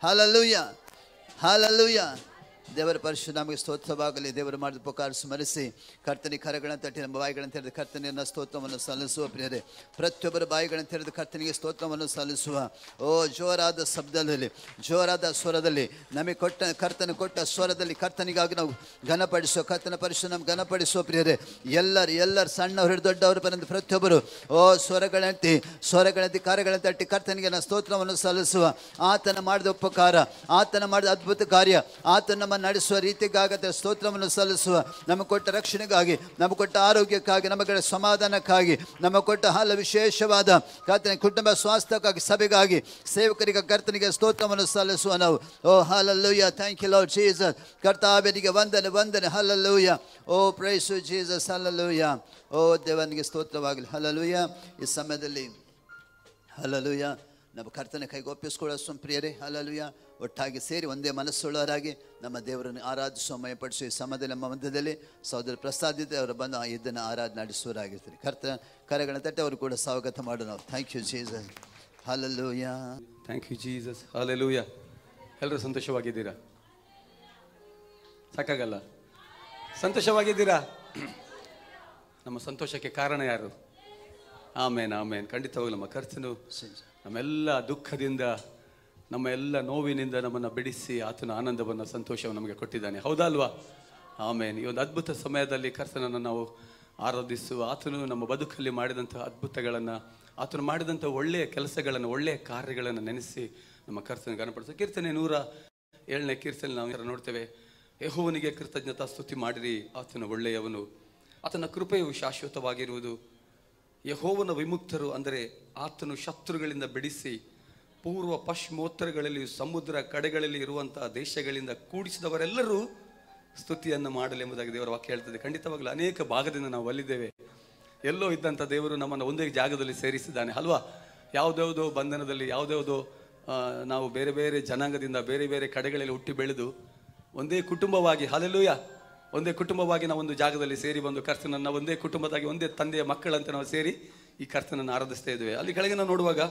Hallelujah, hallelujah. ದೇವರ ಪರಿಶುದ್ಧ ನಮಗೆ ಸ್ತೋತ್ರವಾಗಲಿ. ದೇವರು ಮಾಡಿದ ಉಪಕಾರ ಸ್ಮರಿಸಿ ಕರ್ತನಿಗೆ ಕರಗಳನ್ನು ತಟ್ಟಿ ನಮ್ಮ ಬಾಯಿಗಳನ್ನು ತೆರೆದು ಕರ್ತನಿಯನ್ನು ಸ್ತೋತ್ರವನ್ನು ಸಲ್ಲಿಸುವ ಪ್ರಿಯರೇ. ಪ್ರತಿಯೊಬ್ಬರ ಬಾಯಿಗಳನ್ನು ತೆರೆದು ಕರ್ತನಿಗೆ ಸ್ತೋತ್ರವನ್ನು ಸಲ್ಲಿಸುವ. ಓ ಜೋರಾದ ಶಬ್ದದಲ್ಲಿ, ಜೋರಾದ ಸ್ವರದಲ್ಲಿ, ನಮಗೆ ಕರ್ತನ ಕೊಟ್ಟ ಸ್ವರದಲ್ಲಿ ಕರ್ತನಿಗಾಗಿ ನಾವು ಘನಪಡಿಸುವ, ಕರ್ತನ ಪರಿಶುದ್ಧ ನಮ್ಗೆ ಘನಪಡಿಸುವ ಪ್ರಿಯರೇ. ಎಲ್ಲರೂ ಸಣ್ಣವರು ಹಿಡಿದು ದೊಡ್ಡವರು ಬಂದು ಪ್ರತಿಯೊಬ್ಬರು ಸ್ವರಗಳಂತೆ ಕಾರ್ಯಗಳನ್ನು ತಟ್ಟಿ ಕರ್ತನಿಗೆ ನಾವು ಸ್ತೋತ್ರವನ್ನು ಸಲ್ಲಿಸುವ. ಆತನ ಮಾಡಿದ ಉಪಕಾರ, ಆತನ ಮಾಡಿದ ಅದ್ಭುತ ಕಾರ್ಯ, ಆತನ ನಮ್ಮ ನಡೆಸುವ ರೀತಿಗಾಗತ್ತೆ ಸ್ತೋತ್ರವನ್ನು ಸಲ್ಲಿಸುವ. ನಮಗೆ ಕೊಟ್ಟ ರಕ್ಷಣೆಗಾಗಿ, ನಮಗೆ ಕೊಟ್ಟ ಆರೋಗ್ಯಕ್ಕಾಗಿ, ನಮಗೆ ಸಮಾಧಾನಕ್ಕಾಗಿ, ನಮಗೆ ಕೊಟ್ಟ ವಿಶೇಷವಾದ ಕರ್ತನ ಕುಟುಂಬ ಸ್ವಾಸ್ಥ್ಯಕ್ಕಾಗಿ, ಸಭೆಗಾಗಿ, ಸೇವಕರಿಗೆ ಕರ್ತನಿಗೆ ಸ್ತೋತ್ರವನ್ನು ಸಲ್ಲಿಸುವ ನಾವು. ಓ hallelujah, thank you Lord Jesus. ಕರ್ತಾವನಿಗೆ ವಂದನೆ. Hallelujah. Oh praise you Jesus. Hallelujah. ಓ ದೇವನಿಗೆ ಸ್ತೋತ್ರವಾಗಲಿ. ಹಲ್ಲೆಲೂಯಾ. ಈ ಸಮಯದಲ್ಲಿ ಹಲ್ಲೆಲೂಯಾ ನಮ್ಮ ಕರ್ತನ ಕೈಗೆ ಒಪ್ಪಿಸ್ಕೊಳ್ಳೋ ಪ್ರಿಯರೇ. ಹಲ್ಲೆಲೂಯಾ. ಒಟ್ಟಾಗಿ ಸೇರಿ ಒಂದೇ ಮನಸ್ಸುಳ್ಳವರಾಗಿ ನಮ್ಮ ದೇವರನ್ನು ಆರಾಧಿಸುವ, ಮಯಪಡಿಸುವ ಈ ಸಮಯದಲ್ಲಿ ನಮ್ಮ ಮಧ್ಯದಲ್ಲಿ ಸಹೋದರ ಪ್ರಸಾದಿತೆ ಅವರು ಬಂದು ಇದನ್ನು ಆರಾಧನೆ ನಡೆಸುವರಾಗಿರ್ತಾರೆ. ಕರ್ತನ ಕರೆಗಳ ತಟ್ಟೆ ಅವರು ಕೂಡ ಸ್ವಾಗತ ಮಾಡೋಣ ನಾವು. Thank you Jesus. Hallelujah. Thank you Jesus. Hallelujah. ಎಲ್ಲರೂ ಸಂತೋಷವಾಗಿದ್ದೀರಾ? ಸಾಕಾಗಲ್ಲ? ಸಂತೋಷವಾಗಿದ್ದೀರಾ? ನಮ್ಮ ಸಂತೋಷಕ್ಕೆ ಕಾರಣ ಯಾರು? ಆಮೇನ್, ಆಮೇನ್. ಖಂಡಿತವಾಗಲೂ ನಮ್ಮ ಕರ್ತನು ನಮ್ಮೆಲ್ಲ ದುಃಖದಿಂದ, ನಮ್ಮ ಎಲ್ಲ ನೋವಿನಿಂದ ನಮ್ಮನ್ನು ಬಿಡಿಸಿ ಆತನ ಆನಂದವನ್ನು, ಸಂತೋಷವನ್ನು ನಮಗೆ ಕೊಟ್ಟಿದ್ದಾನೆ. ಹೌದಲ್ವಾ? ಆಮೇನ್. ಈ ಒಂದು ಅದ್ಭುತ ಸಮಯದಲ್ಲಿ ಕರ್ತನನ್ನು ನಾವು ಆರಾಧಿಸುವ. ಆತನು ನಮ್ಮ ಬದುಕಲ್ಲಿ ಮಾಡಿದಂಥ ಅದ್ಭುತಗಳನ್ನು, ಆತನು ಮಾಡಿದಂಥ ಒಳ್ಳೆಯ ಕೆಲಸಗಳನ್ನು, ಒಳ್ಳೆಯ ಕಾರ್ಯಗಳನ್ನು ನೆನೆಸಿ ನಮ್ಮ ಕರ್ತನ ಘನಪಡಿಸುವ. ಕೀರ್ತನೆ 107ನೇ ಕೀರ್ತನೆ ನಾವು ನೋಡ್ತೇವೆ. ಯೆಹೋವನಿಗೆ ಕೃತಜ್ಞತಾ ಸ್ತುತಿ ಮಾಡಿರಿ, ಆತನು ಒಳ್ಳೆಯವನು, ಆತನ ಕೃಪೆಯು ಶಾಶ್ವತವಾಗಿರುವುದು. ಯೆಹೋವನ ವಿಮುಕ್ತರು ಅಂದರೆ ಆತನು ಶತ್ರುಗಳಿಂದ ಬಿಡಿಸಿ ಪೂರ್ವ ಪಶ್ಚಿಮೋತ್ತರಗಳಲ್ಲಿ, ಸಮುದ್ರ ಕಡೆಗಳಲ್ಲಿ ಇರುವಂತಹ ದೇಶಗಳಿಂದ ಕೂಡಿಸಿದವರೆಲ್ಲರೂ ಸ್ತುತಿಯನ್ನು ಮಾಡಲೆಂಬುದಾಗಿ ದೇವರ ವಾಕ್ಯ ಹೇಳ್ತದೆ. ಖಂಡಿತವಾಗಲೂ ಅನೇಕ ಭಾಗದಿಂದ ನಾವು ಒಲಿದ್ದೇವೆ. ಎಲ್ಲೋ ಇದ್ದಂಥ ದೇವರು ನಮ್ಮನ್ನು ಒಂದೇ ಜಾಗದಲ್ಲಿ ಸೇರಿಸಿದ್ದಾನೆ ಅಲ್ವಾ? ಯಾವುದ್ಯಾವುದೋ ಬಂಧನದಲ್ಲಿ, ಯಾವುದ್ಯಾವುದೋ ನಾವು ಬೇರೆ ಬೇರೆ ಜನಾಂಗದಿಂದ, ಬೇರೆ ಬೇರೆ ಕಡೆಗಳಲ್ಲಿ ಹುಟ್ಟಿ ಬೆಳೆದು ಒಂದೇ ಕುಟುಂಬವಾಗಿ, ಹಲ್ಲೆಲೂಯಾ, ಒಂದೇ ಕುಟುಂಬವಾಗಿ ನಾವು ಒಂದು ಜಾಗದಲ್ಲಿ ಸೇರಿ ಬಂದು ಕರ್ತನನ್ನು ಒಂದೇ ಕುಟುಂಬದಾಗಿ, ಒಂದೇ ತಂದೆಯ ಮಕ್ಕಳಂತೆ ನಾವು ಸೇರಿ ಈ ಕರ್ತನನ್ನು ಆರಾಧಿಸ್ತಾ ಇದ್ದೇವೆ. ಅಲ್ಲಿ ಕೆಳಗೆ ನಾವು ನೋಡುವಾಗ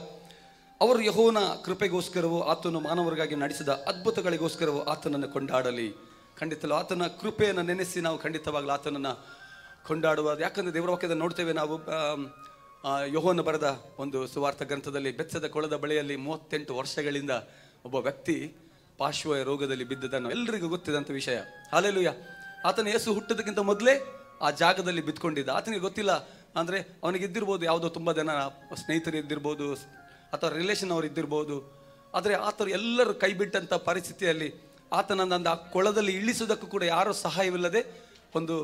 ಅವರು ಯೆಹೋವನ ಕೃಪೆಗೋಸ್ಕರವೂ ಆತನು ಮಾನವರಿಗಾಗಿ ನಡೆಸಿದ ಅದ್ಭುತಗಳಿಗೋಸ್ಕರವೂ ಆತನನ್ನು ಕೊಂಡಾಡಲಿ. ಖಂಡಿತಲು ಆತನ ಕೃಪೆಯನ್ನು ನೆನೆಸಿ ನಾವು ಖಂಡಿತವಾಗಲೂ ಆತನನ್ನು ಕೊಂಡಾಡುವ. ಯಾಕಂದರೆ ದೇವರ ವಾಕ್ಯದಲ್ಲಿ ನೋಡ್ತೇವೆ ನಾವು, ಯೋಹನ ಬರೆದ ಒಂದು ಸುವಾರ್ಥ ಗ್ರಂಥದಲ್ಲಿ, ಬೆಚ್ಚದ ಕೊಳದ ಬಳಿಯಲ್ಲಿ 38 ವರ್ಷಗಳಿಂದ ಒಬ್ಬ ವ್ಯಕ್ತಿ ಪಾರ್ಶ್ವ ರೋಗದಲ್ಲಿ ಬಿದ್ದದನ್ನು ಎಲ್ಲರಿಗೂ ಗೊತ್ತಿದ್ದಂಥ ವಿಷಯ. ಹಲ್ಲೆಲೂಯಾ. ಆತನ ಯೇಸು ಹುಟ್ಟೋದಕ್ಕಿಂತ ಮೊದಲೇ ಆ ಜಾಗದಲ್ಲಿ ಬಿದ್ದುಕೊಂಡಿದ್ದ. ಆತನಿಗೆ ಗೊತ್ತಿಲ್ಲ, ಅಂದರೆ ಅವನಿಗಿದ್ದಿರ್ಬೋದು ಯಾವುದೋ ತುಂಬ ಜನ ಸ್ನೇಹಿತರು ಇದ್ದಿರ್ಬೋದು, ಅಥವಾ ರಿಲೇಷನ್ ಅವರು ಇದ್ದಿರ್ಬೋದು. ಆದರೆ ಆತರು ಎಲ್ಲರೂ ಕೈ ಬಿಟ್ಟಂಥ ಪರಿಸ್ಥಿತಿಯಲ್ಲಿ ಆತನನ್ನು ಆ ಕೊಳದಲ್ಲಿ ಇಳಿಸೋದಕ್ಕೂ ಕೂಡ ಯಾರೂ ಸಹಾಯವಿಲ್ಲದೆ, ಒಂದು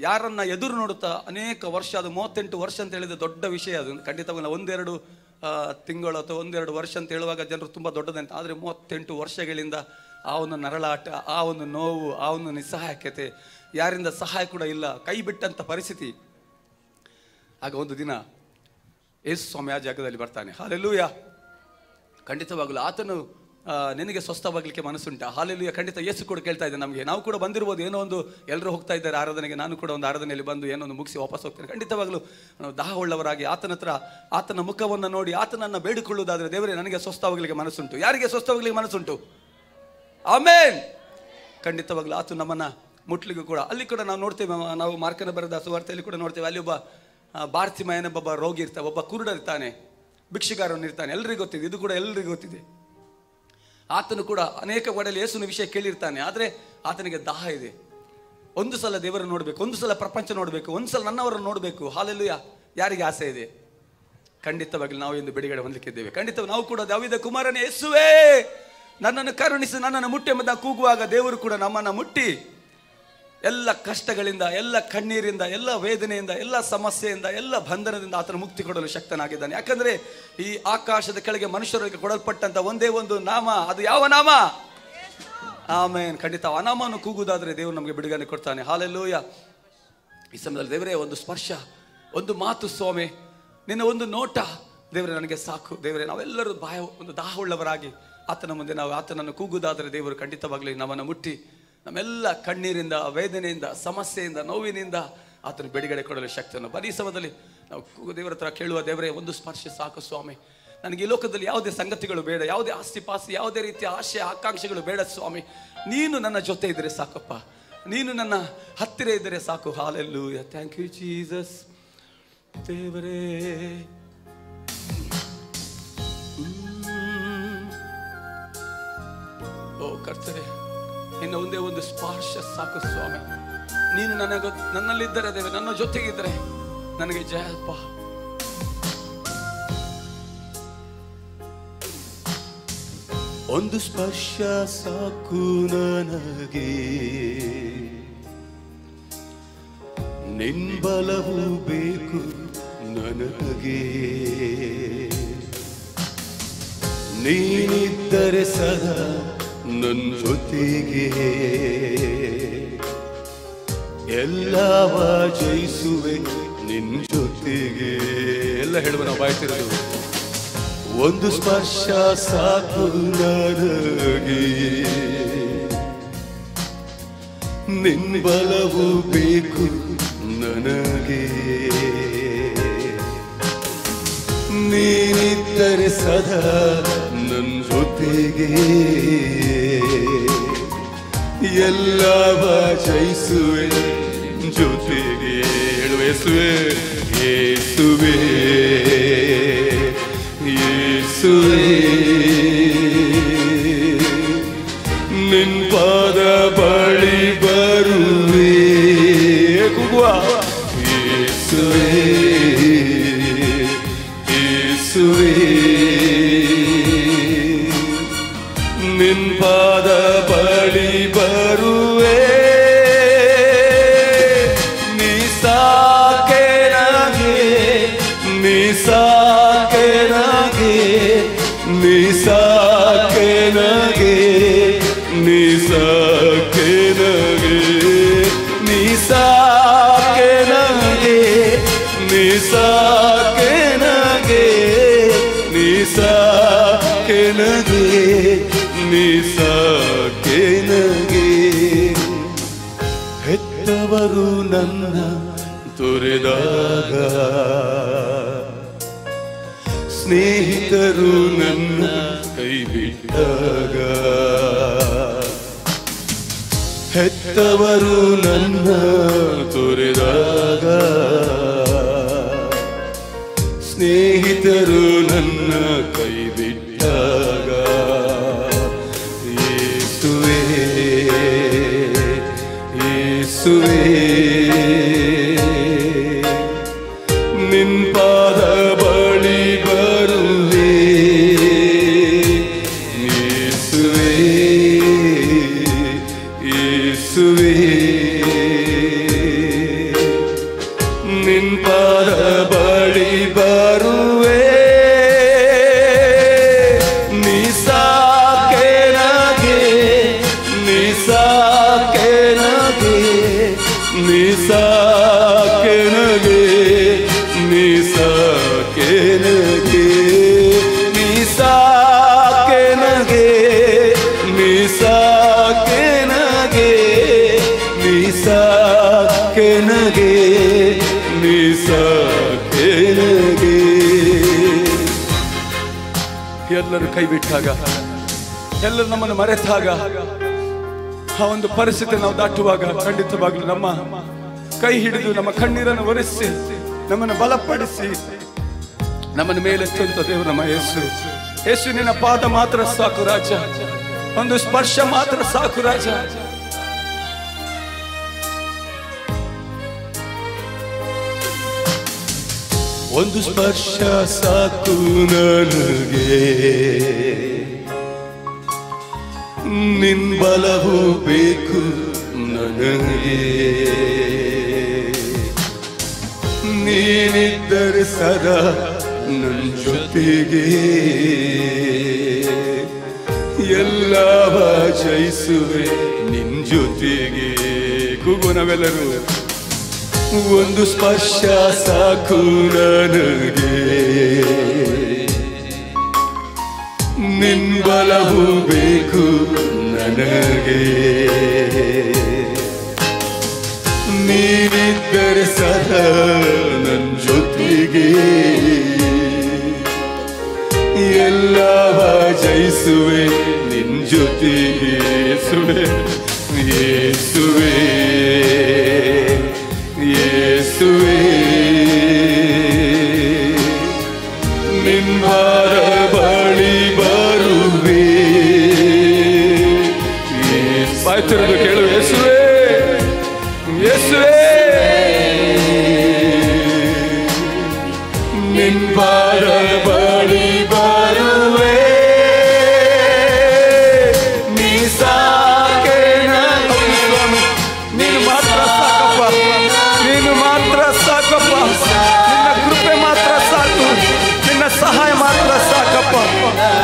ಯಾರನ್ನ ಎದುರು ನೋಡುತ್ತಾ ಅನೇಕ ವರ್ಷ, ಅದು 38 ವರ್ಷ ಅಂತ ಹೇಳಿದ ದೊಡ್ಡ ವಿಷಯ. ಅದು ಖಂಡಿತವಾಗಿ ಒಂದೆರಡು ತಿಂಗಳು ಅಥವಾ ಒಂದೆರಡು ವರ್ಷ ಅಂತ ಹೇಳುವಾಗ ಜನರು ತುಂಬ ದೊಡ್ಡದಂತ. ಆದರೆ 38 ವರ್ಷಗಳಿಂದ ಆ ಒಂದು ನರಳಾಟ, ಆ ಒಂದು ನೋವು, ಆ ಒಂದು ನಿಸ್ಸಹಾಯಕತೆ, ಯಾರಿಂದ ಸಹಾಯ ಕೂಡ ಇಲ್ಲ, ಕೈ ಬಿಟ್ಟಂಥ ಪರಿಸ್ಥಿತಿ. ಆಗ ಒಂದು ದಿನ ಯೇಸು ಸ್ವಾಮಿ ಆ ಜಾಗದಲ್ಲಿ ಬರ್ತಾನೆ. ಹಲ್ಲೆಲೂಯಾ. ಖಂಡಿತವಾಗಲು ಆತನು ನಿನಗೆ ಸ್ವಸ್ಥವಾಗಲಿಕ್ಕೆ ಮನಸ್ಸುಂಟಾ? ಹಾಲೆಲೂಯಾ. ಖಂಡಿತ ಯೇಸು ಕೂಡ ಕೇಳ್ತಾ ಇದ್ದೆ ನಮಗೆ. ನಾವು ಕೂಡ ಬಂದಿರ್ಬೋದು, ಏನೋ ಒಂದು ಎಲ್ಲರೂ ಹೋಗ್ತಾ ಇದ್ದಾರೆ ಆರಾಧನೆಗೆ, ನಾನು ಕೂಡ ಒಂದು ಆರಾಧನೆಯಲ್ಲಿ ಬಂದು ಏನೋ ಒಂದು ಮುಗಿಸಿ ವಾಪಸ್ ಹೋಗ್ತೇನೆ. ಖಂಡಿತವಾಗಲೂ ನಾವು ದಾಹವುಳ್ಳವರಾಗಿ ಆತನ ಹತ್ರ ಆತನ ಮುಖವನ್ನು ನೋಡಿ ಆತನನ್ನು ಬೇಡಿಕೊಳ್ಳುವುದಾದರೆ, ದೇವರೇ ನನಗೆ ಸ್ವಸ್ಥವಾಗಲಿಕ್ಕೆ ಮನಸ್ಸುಂಟು. ಯಾರಿಗೆ ಸ್ವಸ್ಥವಾಗಲಿಕ್ಕೆ ಮನಸ್ಸುಂಟು? ಆಮೇನ್. ಖಂಡಿತವಾಗಲೂ ಆತ ನಮ್ಮನ್ನು ಮುಟ್ಲಿಗೂ ಕೂಡ, ಅಲ್ಲಿ ಕೂಡ ನಾವು ನೋಡ್ತೇವೆ, ನಾವು ಮಾರ್ಕನ ಬರೆದ ಸುವಾರ್ತೆಯಲ್ಲಿ ಕೂಡ ನೋಡ್ತೇವೆ. ಅಲ್ಲಿ ಒಬ್ಬ ಬಾರ್ತಿಮಯನೊಬ್ಬ ರೋಗಿ ಇರ್ತಾನೆ, ಒಬ್ಬ ಕುರುಡ ಇರ್ತಾನೆ, ಭಿಕ್ಷುಗಾರನು ಇರ್ತಾನೆ. ಎಲ್ರಿಗೂ ಗೊತ್ತಿದೆ, ಇದು ಕೂಡ ಎಲ್ರಿಗೂ ಗೊತ್ತಿದೆ. ಆತನು ಕೂಡ ಅನೇಕ ಕಡೆಯಲ್ಲಿ ಯೇಸುವಿನ ವಿಷಯ ಕೇಳಿರ್ತಾನೆ. ಆದರೆ ಆತನಿಗೆ ದಾಹ ಇದೆ. ಒಂದು ಸಲ ದೇವರನ್ನು ನೋಡಬೇಕು, ಒಂದು ಸಲ ಪ್ರಪಂಚ ನೋಡಬೇಕು, ಒಂದು ಸಲ ನನ್ನವರನ್ನು ನೋಡಬೇಕು. ಹಾಲೆಲೂಯಾ. ಯಾರಿಗೆ ಆಸೆ ಇದೆ? ಖಂಡಿತವಾಗಿ ನಾವು ಎಂದು ಬಿಡುಗಡೆ ಹೊಂದಲಿಕ್ಕಿದ್ದೇವೆ. ಖಂಡಿತವಾಗಿ ನಾವು ಕೂಡ ದಾವೀದ ಕುಮಾರನೇ, ಯೇಸುವೇ ನನ್ನನ್ನು ಕರುಣಿಸಿ, ನನ್ನನ್ನು ಮುಟ್ಟಿ ಎಂಬುದ ಕೂಗುವಾಗ ದೇವರು ಕೂಡ ನಮ್ಮನ್ನು ಮುಟ್ಟಿ ಎಲ್ಲ ಕಷ್ಟಗಳಿಂದ, ಎಲ್ಲ ಕಣ್ಣೀರಿಂದ, ಎಲ್ಲ ವೇದನೆಯಿಂದ, ಎಲ್ಲ ಸಮಸ್ಯೆಯಿಂದ, ಎಲ್ಲ ಬಂಧನದಿಂದ ಆತನ ಮುಕ್ತಿ ಕೊಡಲು ಶಕ್ತನಾಗಿದ್ದಾನೆ. ಯಾಕಂದ್ರೆ ಈ ಆಕಾಶದ ಕೆಳಗೆ ಮನುಷ್ಯರಿಗೆ ಕೊಡಲ್ಪಟ್ಟಂತ ಒಂದೇ ಒಂದು ನಾಮ, ಅದು ಯಾವ ನಾಮ? ಆಮೇನ್. ಖಂಡಿತ ಆ ನಾಮವನ್ನು ಕೂಗುವುದಾದ್ರೆ ದೇವರು ನಮಗೆ ಬಿಡುಗಡೆ ಕೊಡ್ತಾನೆ. ಹಾಲೆಲೂಯಾ. ಈ ಸಮಯದಲ್ಲಿ ದೇವರೇ ಒಂದು ಸ್ಪರ್ಶ, ಒಂದು ಮಾತು ಸ್ವಾಮಿ, ನಿನ್ನ ಒಂದು ನೋಟ ದೇವರೇ ನನಗೆ ಸಾಕು. ದೇವರೇ ನಾವೆಲ್ಲರೂ ಒಂದು ದಾಹವುಳ್ಳವರಾಗಿ ಆತನ ಮುಂದೆ ನಾವು ಆತನನ್ನು ಕೂಗುವುದಾದರೆ ದೇವರು ಖಂಡಿತವಾಗಲಿ ನಮ್ಮನ್ನು ಮುಟ್ಟಿ ನಮ್ಮೆಲ್ಲ ಕಣ್ಣೀರಿಂದ, ವೇದನೆಯಿಂದ, ಸಮಸ್ಯೆಯಿಂದ, ನೋವಿನಿಂದ ಆತನ ಬಿಡುಗಡೆ ಕೊಡಲು ಶಕ್ತಿಯನ್ನು. ಬರೀ ಸಮಯದಲ್ಲಿ ನಾವು ದೇವರ ಹತ್ರ ಕೇಳುವ, ದೇವರೇ ಒಂದು ಸ್ಪರ್ಶ ಸಾಕು ಸ್ವಾಮಿ, ನನಗೆ ಈ ಲೋಕದಲ್ಲಿ ಯಾವುದೇ ಸಂಗತಿಗಳು ಬೇಡ, ಯಾವುದೇ ಆಸ್ತಿ ಪಾಸ್ತಿ, ಯಾವುದೇ ರೀತಿಯ ಆಶೆ ಆಕಾಂಕ್ಷೆಗಳು ಬೇಡ ಸ್ವಾಮಿ. ನೀನು ನನ್ನ ಜೊತೆ ಇದ್ದರೆ ಸಾಕಪ್ಪ, ನೀನು ನನ್ನ ಹತ್ತಿರ ಇದ್ದರೆ ಸಾಕು. Hallelujah, thank you Jesus. ದೇವರೇ, ಓ ಕರ್ತನೇ, ಇನ್ನು ಒಂದೇ ಒಂದು ಸ್ಪರ್ಶ ಸಾಕು ಸ್ವಾಮಿ. ನೀನು ನನ್ನಲ್ಲಿದ್ದರೆ ದೇವ, ನನ್ನ ಜೊತೆಗಿದ್ದರೆ ನನಗೆ ಜಯಪ್ಪ. ಒಂದು ಸ್ಪರ್ಶ ಸಾಕು ನನಗೆ, ನಿನ್ ಬಲವು ಬೇಕು ನನಗೆ. ನೀನಿದ್ದರೆ ಸದಾ ನನ್ನ ಜೊತೆಗೆ, ಎಲ್ಲವ ಜಯಿಸುವೆ ನಿನ್ ಜೊತೆಗೆ. ಎಲ್ಲ ಹೇಳುವ ನಾವು ಬಾಯ್ತಿರೋದು. ಒಂದು ಸ್ಪರ್ಶ ಸಾಕು ನನಗೆ, ನಿನ್ ಬಲವು ಬೇಕು ನನಗೆ. ನೀನಿದ್ದರೆ ಸದಾ ನನ್ನ ಜೊತೆಗೆ, ಎಲ್ಲವ ಜಯಿಸುವೆ ಜೊತೆಗೆ. ಹೇಳುವ ಯೇಸುವೆ, ಯೇಸುವೆ, ಯೇಸುವೆ, ನಿನ್ ಪಾದ ಬಳಿ ಬರುವೆ. ಯೇಸುವೆ, ಯೇಸುವೆ, ನಿನ್ ಪಾದ ಬಳಿ ಬರುವೆ. ನೀ ಸಾಕೆ ನನಗೆ, ನೀ ಸಾಕೆ ನನಗೆ, ನೀ ಸಾಕೆ ನನಗೆ, ನೀ ಸಾಕೆ ನನಗೆ, ನೀ ಸಾಕೆ ನನಗೆ, ನೀ ಸಾಕೆ ನನಗೆ, ನೀ ಸಾಕೆ ನನಗೆ, ನೀ ಸಾಕೆ ನನಗೆ. ಹೆತ್ತವರು ನನ್ನ ತೊರೆದಾಗ, ಸ್ನೇಹಿತರು ನನ್ನ ಕೈ ಬಿಟ್ಟಾಗ, ಹೆತ್ತವರು ನನ್ನ ತೊರೆದಾಗ, ಸ್ನೇಹಿತರು ನನ್ನ ಕೈ ಬಿಟ್ಟಾಗ, ಯೇಸುವೆ, ಯೇಸುವೆ, ನಿನ್ ಪಾದ ಬಳಿ ಬರುವೆ. ಯೇಸುವೆ, ಯೇಸುವೆ, ನಿನ್ ಪಾದ ಬಳಿ ಬರುವೆ. ನೀ ಸಾಕೆ ನನಗೆ, ನೀ ಸಾಕೆ ನನಗೆ, ನೀ ಸಾಕೆ ನನಗೆ, ನೀ ಸಾಕೆ ನನಗೆ, ನೀ ಸಾಕೆ ನನಗೆ, ನೀ ಸಾಕೆ ನನಗೆ, ನೀ ಸಾಕೆ ನನಗೆ, ನೀ ಸಾಕೆ ನನಗೆ. ಎಲ್ಲರೂ ಕೈ ಬಿಟ್ಟಾಗ, ಎಲ್ಲರೂ ನಮ್ಮನ್ನು ಮರೆತಾಗ, ಆ ಒಂದು ಪರಿಸ್ಥಿತಿ ನಾವು ದಾಟುವಾಗ ಖಂಡಿತವಾಗ್ಲೂ ನಮ್ಮ ಕೈ ಹಿಡಿದು ನಮ್ಮ ಕಣ್ಣೀರನ್ನು ಒರೆಸಿ ನಮ್ಮನ್ನು ಬಲಪಡಿಸಿ ನಮ್ಮನ್ನು ಮೇಲೆತ್ತುವಂತ ದೇವರು ನಮ್ಮ ಯೇಸು. ಯೇಸು, ನಿನ್ನ ಪಾದ ಮಾತ್ರ ಸಾಕು ರಾಜ, ಒಂದು ಸ್ಪರ್ಶ ಮಾತ್ರ ಸಾಕು ರಾಜ. ಒಂದು ಸ್ಪರ್ಶ ಸಾಕು ನನಗೆ, ನಿನ್ ಬಲವು ಬೇಕು ನನಗೆ. ನೀನಿದ್ದರೆ ಸದಾ ನನ್ನ ಜೊತೆಗೆ, ಎಲ್ಲವ ಜಯಿಸುವೆ ನಿನ್ ಜೊತೆಗೆ. ಕೂಗು ನಾವೆಲ್ಲರೂ. ಒಂದು ಸ್ಪರ್ಶ ಸಾಕು ನನಗೆ, ನಿನ್ ಬಲವು ಬೇಕು ನನಗೆ. ನೀನಿದ್ದರೆ ಸದಾ ನನ್ನ ಜೊತೆಗೆ, ಜ್ಯೋತಿ ಯೇಸುವೆ ಯೇಸುವೆ ಯೇಸುವೆ ನಿನ್ವಾರ ಬಳಿ ಬರುವೆ ಬಾಯ್ತಿರೋದು ಕೇಳು ಯೇಸುವೆ ಯೇಸುವೆ ನಿನ್ವಾರ ಬಳಿ ಬರುವೆ ನೀ ಸಾಕೆ ನೀನು ಮಾತ್ರ ಸಾಕಪ್ಪ ನೀನು ಮಾತ್ರ ಸಾಕಪ್ಪ ನಿನ್ನ ಕೃಪೆ ಮಾತ್ರ ಸಾಕು ನಿನ್ನ ಸಹಾಯ ಮಾತ್ರ ಸಾಕಪ್ಪ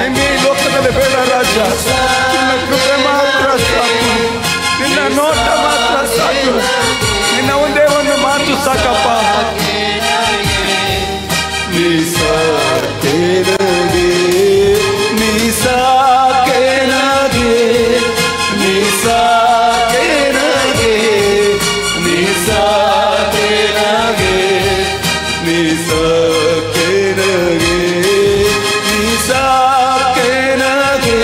ನಿನ್ನ ಈ ಲೋಕದಲ್ಲಿ ಬೇಡ ರಾಜ ನಿನ್ನ ಕೃಪೆ ಮಾತ್ರ ಸಾಕು ನಿನ್ನ ನೋಟ ಮಾತ್ರ ಸಾಕು ನಿನ್ನ ಒಂದೇ ಒಂದು ಮಾತು ಸಾಕಪ್ಪ ನೀ ಸಾಕೆ ನನಗೆ ನೀ ಸಾಕೆ ನನಗೆ ನೀ ಸಾಕೆ ನನಗೆ ನೀ ಸಾಕೆ ನನಗೆ ನೀ ಸಾಕೆ ನನಗೆ ನೀ ಸಾಕೆ ನನಗೆ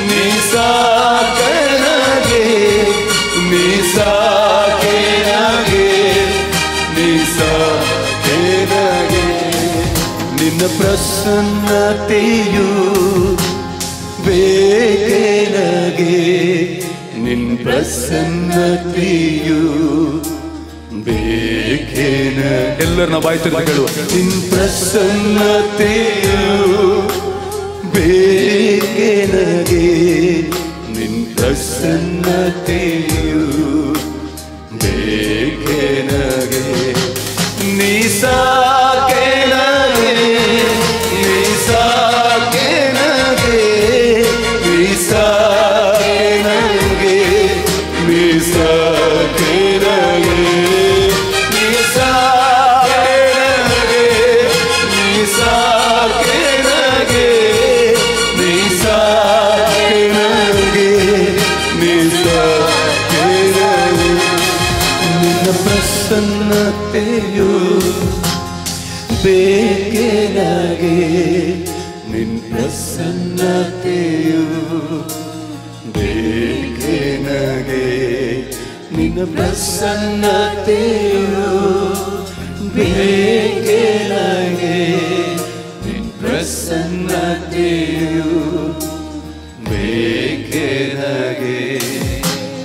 ನೀ ಸಾಕೆ ನನಗೆ ನೀ ಸಾಕೆ ನನಗೆ ನೀ ಸಾಕೆ ನನಗೆ ನಿನ್ನ ಪ್ರಸನ್ನತೆಯು ಬೇಕೆ ನನಗೆ ನಿನ್ನ ಪ್ರಸನ್ನತೆಯು ಬೇಕೆ ಎಲ್ಲರನ್ನ ಬಾಯಿ ತೆರೆದು ಕೇಳುವ ನಿನ್ನ ಪ್ರಸನ್ನತೆಯು ಬೇಕೆ ನನಗೆ ನಿನ್ನ ಪ್ರಸನ್ನತೆಯು ಬೇಕೆ ನನಗೆ ನೀ ಸಾಕೆ ನನಗೆ ನೀ ಸಾಕೆ ನನಗೆ ನೀ ಸಾಕೆ ನನಗೆ ನೀ ಸಾಕೆ ನನಗೆ ನೀ ಸಾಕೆ ನನಗೆ ನೀ ಸಾಕೆ ನನಗೆ ನೀ ಸಾಕೆ ನನಗೆ ನೀ ಸಾಕೆ ನನಗೆ ನಿನ್ನ ಪ್ರಸನ್ನತೆಯು ಬೇಕೆ ನನಗೆ ನಿನ್ನ ಪ್ರಸನ್ನತೆಯು ಬೇಕೆ ನನಗೆ ನಿನ್ನ ಪ್ರಸನ್ನತೆಯು ಬೇಕೆ ನನಗೆ ನಿನ್ನ ಪ್ರಸನ್ನತೆಯು ಬೇಕೆ ನನಗೆ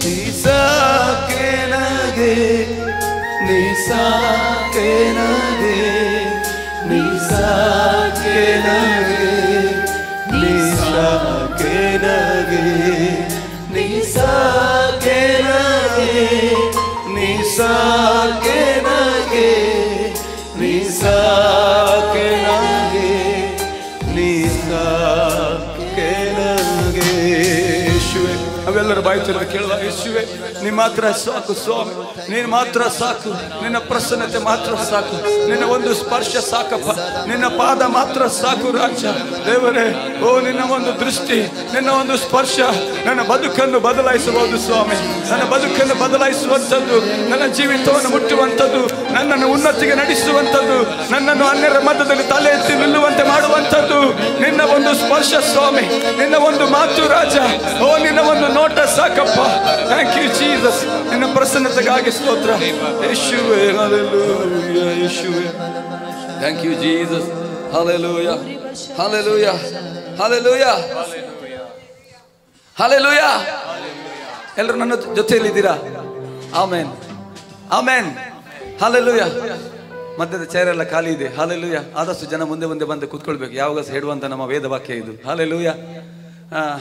ನೀ ಸಾಕೆ ನನಗೆ ನೀ ಸಾಕೆ ನನಗೆ ನೀ ಸಾಕೆ ನನಗೆ ನೀ ಸಾಕೆ ನನಗೆ ನೀ ಸಾಕೆ ನನಗೆ ನೀ ಸಾಕೆ ನನಗೆ ನೀ ಸಾಕೆ ನನಗೆ ನೀ ಸಾಕೆ ನನಗೆ ಯೇಸುವೆ ಅವೆಲ್ಲರ ಬಾಯಿ ತೆರೆದು ಕೇಳುವ ಯೇಸುವೆ ನೀ ಮಾತ್ರ ಸಾಕು ಸ್ವಾಮಿ ನೀನು ಮಾತ್ರ ಸಾಕು ನಿನ್ನ ಪ್ರಸನ್ನತೆ ಮಾತ್ರ ಸಾಕು ನಿನ್ನ ಒಂದು ಸ್ಪರ್ಶ ಸಾಕಪ್ಪ ನಿನ್ನ ಪಾದ ಮಾತ್ರ ಸಾಕು ರಾಜ ದೇವರೇ ಓ ನಿನ್ನ ಒಂದು ದೃಷ್ಟಿ ನಿನ್ನ ಒಂದು ಸ್ಪರ್ಶ ನನ್ನ ಬದುಕನ್ನು ಬದಲಾಯಿಸಬಹುದು ಸ್ವಾಮಿ ನನ್ನ ಬದುಕನ್ನು ಬದಲಾಯಿಸುವಂಥದ್ದು ನನ್ನ ಜೀವಿತವನ್ನು ಮುಟ್ಟುವಂಥದ್ದು ನನ್ನನ್ನು ಉನ್ನತಿಗೆ ನಡೆಸುವಂಥದ್ದು ನನ್ನನ್ನು ಅನ್ಯರ ಮಧ್ಯದಲ್ಲಿ ತಲೆ ಎತ್ತಿ ನಿಲ್ಲುವಂತೆ ಮಾಡುವಂಥದ್ದು ನಿನ್ನ ಒಂದು ಸ್ಪರ್ಶ ಸ್ವಾಮಿ ನಿನ್ನ ಒಂದು ಮಾತು ರಾಜ ಓ ನಿನ್ನ ಒಂದು ನೋಟ ಸಾಕಪ್ಪ ಥ್ಯಾಂಕ್ ಯು ಜೀಸಸ್ ನಿನ್ನ ಪ್ರಸನ್ನತೆಗಾಗಿ ಸ್ತೋತ್ರ ಯೇಸುವೇ ಹಲ್ಲೆಲೂಯಾ ಯೇಸುವೇ thank you Jesus hallelujah hallelujah hallelujah hallelujah ಎಲ್ಲರೂ ನನ್ನ ಜೊತೆಯಲ್ಲಿದ್ದೀರಾ ಆಮೆನ್ ಆಮೆನ್ ಹಲ್ಲೆಲೂಯಾ ಮಧ್ಯದ ಚೇರ್ ಎಲ್ಲ ಖಾಲಿ ಇದೆ ಹಲ್ಲೆಲೂಯಾ ಆದಷ್ಟು ಜನ ಮುಂದೆ ಮುಂದೆ ಬಂದು ಕೂತ್ಕೊಳ್ಬೇಕು ಯಾವಾಗ ಹೇಳುವಂತ ನಮ್ಮ ವೇದ ವಾಕ್ಯ ಇದು ಹಲ್ಲೆಲೂಯಾ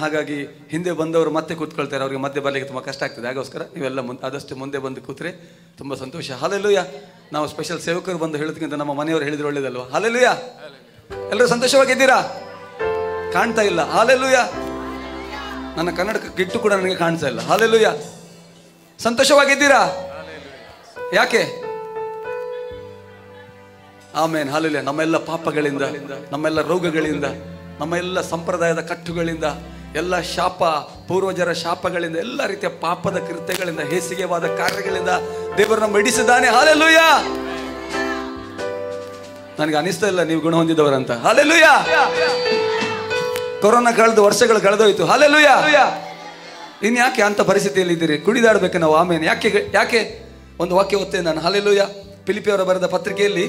ಹಾಗಾಗಿ ಹಿಂದೆ ಬಂದವರು ಮತ್ತೆ ಕೂತ್ಕೊಳ್ತಾರೆ ಅವ್ರಿಗೆ ಮಧ್ಯೆ ಬರಲಿಕ್ಕೆ ತುಂಬ ಕಷ್ಟ ಆಗ್ತದೆ ಹಾಗೋಸ್ಕರ ನೀವೆಲ್ಲ ಆದಷ್ಟು ಮುಂದೆ ಬಂದು ಕೂತ್ರೆ ತುಂಬ ಸಂತೋಷ ಹಲ್ಲೆಲೂಯಾ ನಾವು ಸ್ಪೆಷಲ್ ಸೇವಕರು ಬಂದು ಹೇಳೋದಕ್ಕಿಂತ ನಮ್ಮ ಮನೆಯವರು ಹೇಳಿದ್ರೆ ಒಳ್ಳೇದಲ್ವಾ ಹಲ್ಲೆಲೂಯಾ ಎಲ್ಲರೂ ಸಂತೋಷವಾಗಿದ್ದೀರಾ ಕಾಣ್ತಾ ಇಲ್ಲ ಹಲ್ಲೆಲೂಯಾ ನನ್ನ ಕನ್ನಡ ಗಿಟ್ಟು ಕೂಡ ನನಗೆ ಕಾಣಿಸ್ತಾ ಇಲ್ಲ ಹಲ್ಲೆಲೂಯಾ ಸಂತೋಷವಾಗಿದ್ದೀರಾ ಯಾಕೆ ಆಮೇನ್ ಹಲ್ಲೆಲೂಯಾ ನಮ್ಮೆಲ್ಲ ಪಾಪಗಳಿಂದ ನಮ್ಮೆಲ್ಲ ರೋಗಗಳಿಂದ ನಮ್ಮ ಎಲ್ಲ ಸಂಪ್ರದಾಯದ ಕಟ್ಟುಗಳಿಂದ ಎಲ್ಲ ಶಾಪ ಪೂರ್ವಜರ ಶಾಪಗಳಿಂದ ಎಲ್ಲ ರೀತಿಯ ಪಾಪದ ಕೃತ್ಯಗಳಿಂದ ಹೇಸಿಗೆವಾದ ಕಾರ್ಯಗಳಿಂದ ದೇವರನ್ನ ಮೆಡಿಸಿದ್ದಾನೆ ಹಲ್ಲೆಲೂಯಾ ನನಗೆ ಅನಿಸ್ತಾ ಇಲ್ಲ ನೀವು ಗುಣ ಹೊಂದಿದವರಂತ ಹಲ್ಲೆಲೂಯಾ ಕೊರೋನಾ ಕಳೆದು ವರ್ಷಗಳು ಕಳೆದೋಯ್ತು. ಹಲ್ಲೆಲೂಯಾ. ಇನ್ನು ಯಾಕೆ ಅಂತ ಪರಿಸ್ಥಿತಿಯಲ್ಲಿ ಇದ್ದೀರಿ? ಕುಡಿದಾಡ್ಬೇಕು ನಾವು. ಆಮೇಲೆ ಯಾಕೆ ಒಂದು ವಾಕ್ಯ ಓದ್ತೇನೆ ನಾನು. ಹಲ್ಲೆಲೂಯಾ. ಫಿಲಿಪಿಯವರ ಬರೆದ ಪತ್ರಿಕೆಯಲ್ಲಿ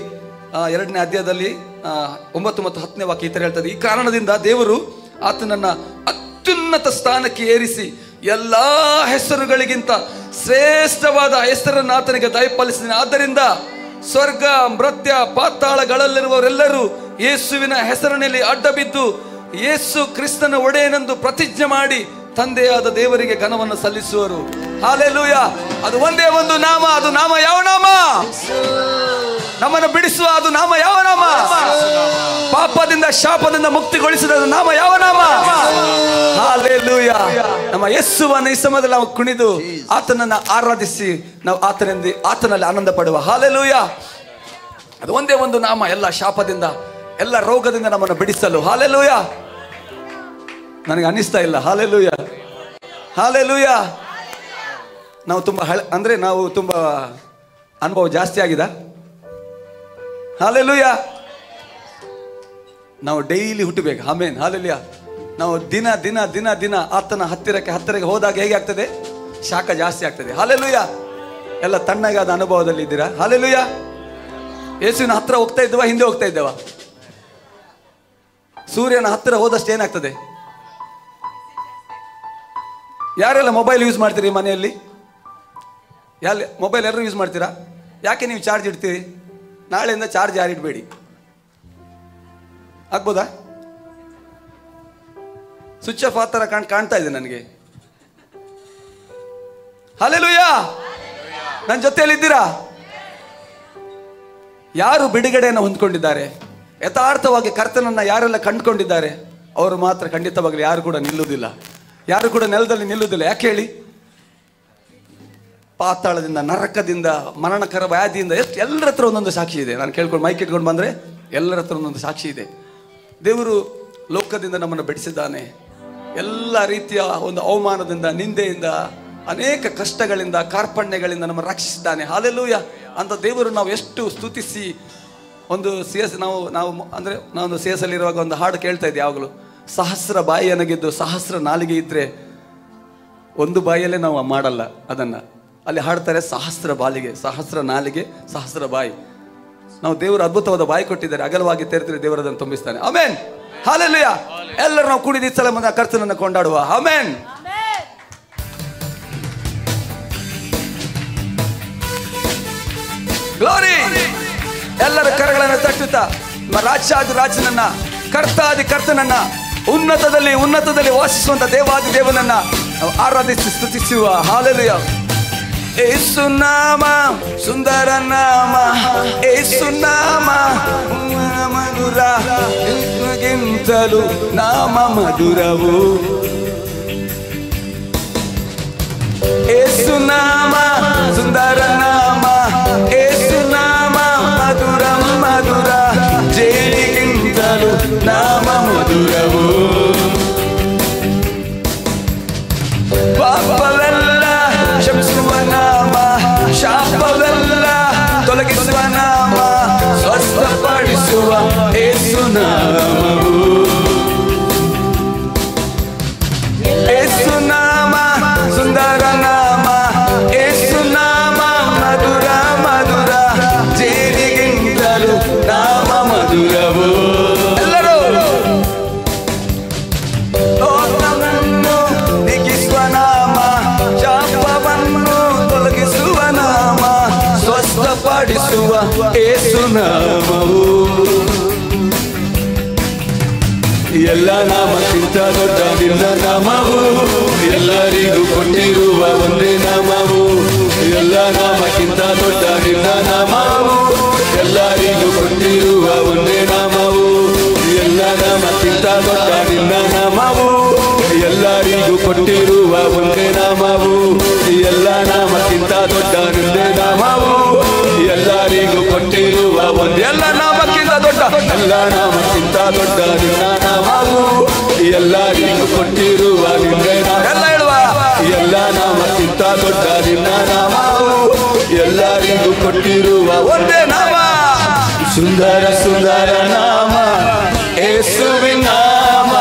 2ನೇ ಅಧ್ಯಾಯದಲ್ಲಿ 9 ಮತ್ತು 10ನೇ ವಾಕ್ಯ ಈ ಥರ ಹೇಳ್ತದೆ: ಈ ಕಾರಣದಿಂದ ದೇವರು ಆತನನ್ನ ಅತ್ಯುನ್ನತ ಸ್ಥಾನಕ್ಕೆ ಏರಿಸಿ ಎಲ್ಲಾ ಹೆಸರುಗಳಿಗಿಂತ ಶ್ರೇಷ್ಠವಾದ ಹೆಸರನ್ನು ಆತನಿಗೆ ದಯಪಾಲಿಸಿದ. ಆದ್ದರಿಂದ ಸ್ವರ್ಗ, ಮೃತ್ಯ, ಪಾತಾಳಗಳಲ್ಲಿರುವವರೆಲ್ಲರೂ ಯೇಸುವಿನ ಹೆಸರಿನಲ್ಲಿ ಅಡ್ಡ ಬಿದ್ದು ಯೇಸು ಕ್ರಿಸ್ತನ ಒಡೆಯನೆಂದು ಪ್ರತಿಜ್ಞೆ ಮಾಡಿ ತಂದೆಯಾದ ದೇವರಿಗೆ ಘನವನ್ನು ಸಲ್ಲಿಸುವರು. ಹಲ್ಲೆಲೂಯಾ. ಅದು ಒಂದೇ ಒಂದು ನಾಮ. ಅದು ನಾಮ ಯಾವ ನಾಮ? ನಮ್ಮನ್ನು ಬಿಡಿಸುವ ಅದು ನಾಮ ಯಾವ ನಾಮ? ಪಾಪದಿಂದ ಶಾಪದಿಂದ ಮುಕ್ತಿಗೊಳಿಸಿದ ನಾಮ ಯಾವ ನಾಮ? ಹಲ್ಲೆಲೂಯಾ. ನಮ್ಮ ಯೇಸುವನ್ನು ಈ ಸಮಯದಲ್ಲಿ ನಾವು ಕುಣಿದು ಆತನನ್ನು ಆರಾಧಿಸಿ ನಾವು ಆತನಲ್ಲಿ ಆನಂದ ಪಡುವ. ಹಲ್ಲೆಲೂಯಾ. ಅದು ಒಂದೇ ಒಂದು ನಾಮ ಎಲ್ಲ ಶಾಪದಿಂದ ಎಲ್ಲ ರೋಗದಿಂದ ನಮ್ಮನ್ನು ಬಿಡಿಸಲು. ಹಲ್ಲೆಲೂಯಾ. ನನಗೆ ಅನ್ನಿಸ್ತಾ ಇಲ್ಲ. ಹಲ್ಲೆಲೂಯಾ. ಹಲ್ಲೆಲೂಯಾ. ನಾವು ತುಂಬ ನಾವು ತುಂಬ ಅನುಭವ ಜಾಸ್ತಿ ಆಗಿದೆ. ಹಲ್ಲೆಲೂಯಾ. ನಾವು ಡೈಲಿ ಹುಟ್ಟಬೇಕು. ಆಮೇನ್. ಹಲ್ಲೆಲೂಯಾ. ನಾವು ದಿನ ದಿನ ದಿನ ದಿನ ಆತನ ಹತ್ತಿರಕ್ಕೆ ಹೋದಾಗ ಹೇಗೆ ಆಗ್ತದೆ? ಶಾಖ ಜಾಸ್ತಿ ಆಗ್ತದೆ. ಹಲ್ಲೆಲೂಯಾ. ಎಲ್ಲ ತಣ್ಣಗಾದ ಅನುಭವದಲ್ಲಿ ಇದ್ದೀರಾ? ಹಲ್ಲೆಲೂಯಾ. ಯೇಸುವಿನ ಹತ್ರ ಹೋಗ್ತಾ ಇದ್ದೇವ, ಹಿಂದೆ ಹೋಗ್ತಾ ಇದ್ದೇವ? ಸೂರ್ಯನ ಹತ್ತಿರ ಹೋದಷ್ಟು ಏನಾಗ್ತದೆ? ಯಾರೆಲ್ಲ ಮೊಬೈಲ್ ಯೂಸ್ ಮಾಡ್ತೀರಿ ಮನೆಯಲ್ಲಿ? ಮೊಬೈಲ್ ಎಲ್ಲರೂ ಯೂಸ್ ಮಾಡ್ತೀರಾ? ಯಾಕೆ ನೀವು ಚಾರ್ಜ್ ಇಡ್ತೀರಿ? ನಾಳೆಯಿಂದ ಚಾರ್ಜ್ ಯಾರು ಇಡಬೇಡಿ. ಆಗ್ಬೋದಾ? ಸ್ವಿಚ್ ಆಫ್ ಆ ಥರ ಕಾಣ್ತಾ ಇದೆ ನನಗೆ. ಹಲ್ಲೆಲೂಯಾ. ನನ್ನ ಜೊತೆಯಲ್ಲಿ ಇದ್ದೀರಾ? ಯಾರು ಬಿಡುಗಡೆಯನ್ನು ಹೊಂದ್ಕೊಂಡಿದ್ದಾರೆ, ಯಥಾರ್ಥವಾಗಿ ಕರ್ತನನ್ನ ಯಾರೆಲ್ಲ ಕಂಡುಕೊಂಡಿದ್ದಾರೆ, ಅವರು ಮಾತ್ರ ಖಂಡಿತವಾಗಲಿ ಯಾರು ಕೂಡ ನಿಲ್ಲುವುದಿಲ್ಲ. ಯಾರು ಕೂಡ ನೆಲದಲ್ಲಿ ನಿಲ್ಲುವುದಿಲ್ಲ. ಯಾಕೆ ಹೇಳಿ? ಪಾತಾಳದಿಂದ, ನರಕದಿಂದ, ಮರಣಕರ ವ್ಯಾಧಿಯಿಂದ ಎಲ್ಲರ ಹತ್ರ ಒಂದೊಂದು ಸಾಕ್ಷಿ ಇದೆ. ನಾನು ಕೇಳ್ಕೊಂಡು ಮೈಕ್ ಇಟ್ಕೊಂಡು ಬಂದರೆ ಎಲ್ಲರ ಹತ್ರ ಒಂದೊಂದು ಸಾಕ್ಷಿ ಇದೆ. ದೇವರು ಲೋಕದಿಂದ ನಮ್ಮನ್ನು ಬಿಡಿಸಿದ್ದಾನೆ. ಎಲ್ಲ ರೀತಿಯ ಒಂದು ಅವಮಾನದಿಂದ, ನಿಂದೆಯಿಂದ, ಅನೇಕ ಕಷ್ಟಗಳಿಂದ, ಕಾರ್ಪಣ್ಯಗಳಿಂದ ನಮ್ಮ ರಕ್ಷಿಸಿದ್ದಾನೆ. ಹಲ್ಲೆಲೂಯಾ. ಅಂತ ದೇವರು ನಾವು ಎಷ್ಟು ಸ್ತುತಿಸಿ ಒಂದು ನಾವೊಂದು CS ಇರುವಾಗ ಒಂದು ಹಾಡು ಕೇಳ್ತಾ ಇದ್ದೆ ಯಾವಾಗಲೂ. ಸಹಸ್ರ ಬಾಯಿ ನನಗಿದ್ದು ಸಹಸ್ರ ನಾಲಿಗೆ ಇದ್ರೆ ಒಂದು ಬಾಯಿಯಲ್ಲೇ ನಾವು ಮಾಡಲ್ಲ ಅದನ್ನ. ಅಲ್ಲಿ ಹಾಡ್ತಾರೆ ಸಹಸ್ರ ಬಾಲಿಗೆ, ಸಹಸ್ರ ನಾಲಿಗೆ, ಸಹಸ್ರ ಬಾಯಿ. ನಾವು ದೇವರು ಅದ್ಭುತವಾದ ಬಾಯಿ ಕೊಟ್ಟಿದ್ದಾರೆ. ಅಗಲವಾಗಿ ತೆರೆದರೆ ದೇವರು ಅದನ್ನು ತುಂಬಿಸ್ತಾನೆ. ಆಮೆನ್. ಹಲ್ಲೆಲೂಯಾ. ಎಲ್ಲರೂ ನಾವು ಕೂಡಿದ ಸಲ ಮುಂದೆ ಕರ್ತನನ್ನು ಕೊಂಡಾಡುವ. ಆಮೆನ್. ಗ್ಲೋರಿ. ಎಲ್ಲರ ಕರಗಳನ್ನು ತಟ್ಟುತ್ತಾ ರಾಜನನ್ನ, ಕರ್ತನನ್ನ, ಉನ್ನತದಲ್ಲಿ ವಾಸಿಸುವಂತ ದೇವಾದಿ ದೇವನನ್ನ ನಾವು ಆರಾಧಿಸಿ ಸ್ತುತಿಸುವ. ಹಲ್ಲೆಲೂಯಾ. ಯೇಸು ನಾಮ ಸುಂದರ ನಾಮ, ಯೇಸು ನಾಮ ಮಧುರ, ಗಿಂತಲೂ ನಾಮ ಮಧುರವು. ಯೇಸು ನಾಮ ಸುಂದರ ನಾಮ, ಯೇಸು ನಾಮ ಮಧುರ ಮಧುರ, ಜೇಡಿಗಿಂತಲೂ ನಾಮ ಮಧುರವು. ಪಾಪವೆಲ್ಲ ಶಮಿಸುವ ನಾಮ, ಶಾಪವೆಲ್ಲ ತೊಲಗಿಸುವ ನಾಮ, ಸ್ವಸ್ಥಪಡಿಸುವ ಯೇಸು ನಾಮವು. ಯೇಸು ನಾಮ ಸುಂದರ ನಾಮ, ಯೇಸು ನಾಮ ಮಧುರ ಮಧುರ, ಜೇಡಿಗಿಂತಲೂ ನಾಮ ಮಧುರವು. ಎಲ್ಲರೂ ಲೋಕವನ್ನು ನೀಗಿಸುವ ನಾಮ, ಶಾಪವನ್ನು ತೊಲಗಿಸುವ ನಾಮ, ಸ್ವಸ್ಥಪಡಿಸುವ ಯೇಸು ನಾಮವು. ಎಲ್ಲ ನಾಮಕ್ಕಿಂತ ದೊಡ್ಡ ನಿನ್ನ ನಾಮವು, ಎಲ್ಲರಿಗೂ ಕೊಟ್ಟಿರುವ ಒಂದೇ ನಾಮವು. ಎಲ್ಲ ನಾಮಕ್ಕಿಂತ ದೊಡ್ಡ ನಿನ್ನ ನಾಮವು, ಎಲ್ಲರಿಗೂ ಕೊಟ್ಟಿರುವ ಒಂದೇ ನಾಮವು. ಎಲ್ಲ ನಾಮಕ್ಕಿಂತ ದೊಡ್ಡ ನಿನ್ನ ನಾಮವು, ಎಲ್ಲರಿಗೂ ಕೊಟ್ಟಿರುವ ಒಂದೇ ನಾಮವು. ಎಲ್ಲ ನಾಮಕ್ಕಿಂತ ದೊಡ್ಡ ನಿಂದೆ ನಾಮವು, ಎಲ್ಲರಿಗೂ ಕೊಟ್ಟಿರುವ ಒಂದೇ. ಎಲ್ಲ ನಾಮಕ್ಕಿಂತ ದೊಡ್ಡ, ಎಲ್ಲ ನಾಮಕ್ಕಿಂತ ದೊಡ್ಡ ನಿನ್ನ ನಾಮವು, ಎಲ್ಲರಿಗೂ ಕೊಟ್ಟಿರುವ ನಿಂದೆ ನಾಮ. ಎಲ್ಲ ಹೇಳುವ. ಎಲ್ಲ ನಾಮಕ್ಕಿಂತ ದೊಡ್ಡ ನಿನ್ನ ನಾಮವು, ಎಲ್ಲರಿಗೂ ಕೊಟ್ಟಿರುವ ಒಂದೇ ನಾಮ. ಸುಂದರ ಸುಂದರ ನಾಮ ಯೇಸುವಿನ ನಾಮ,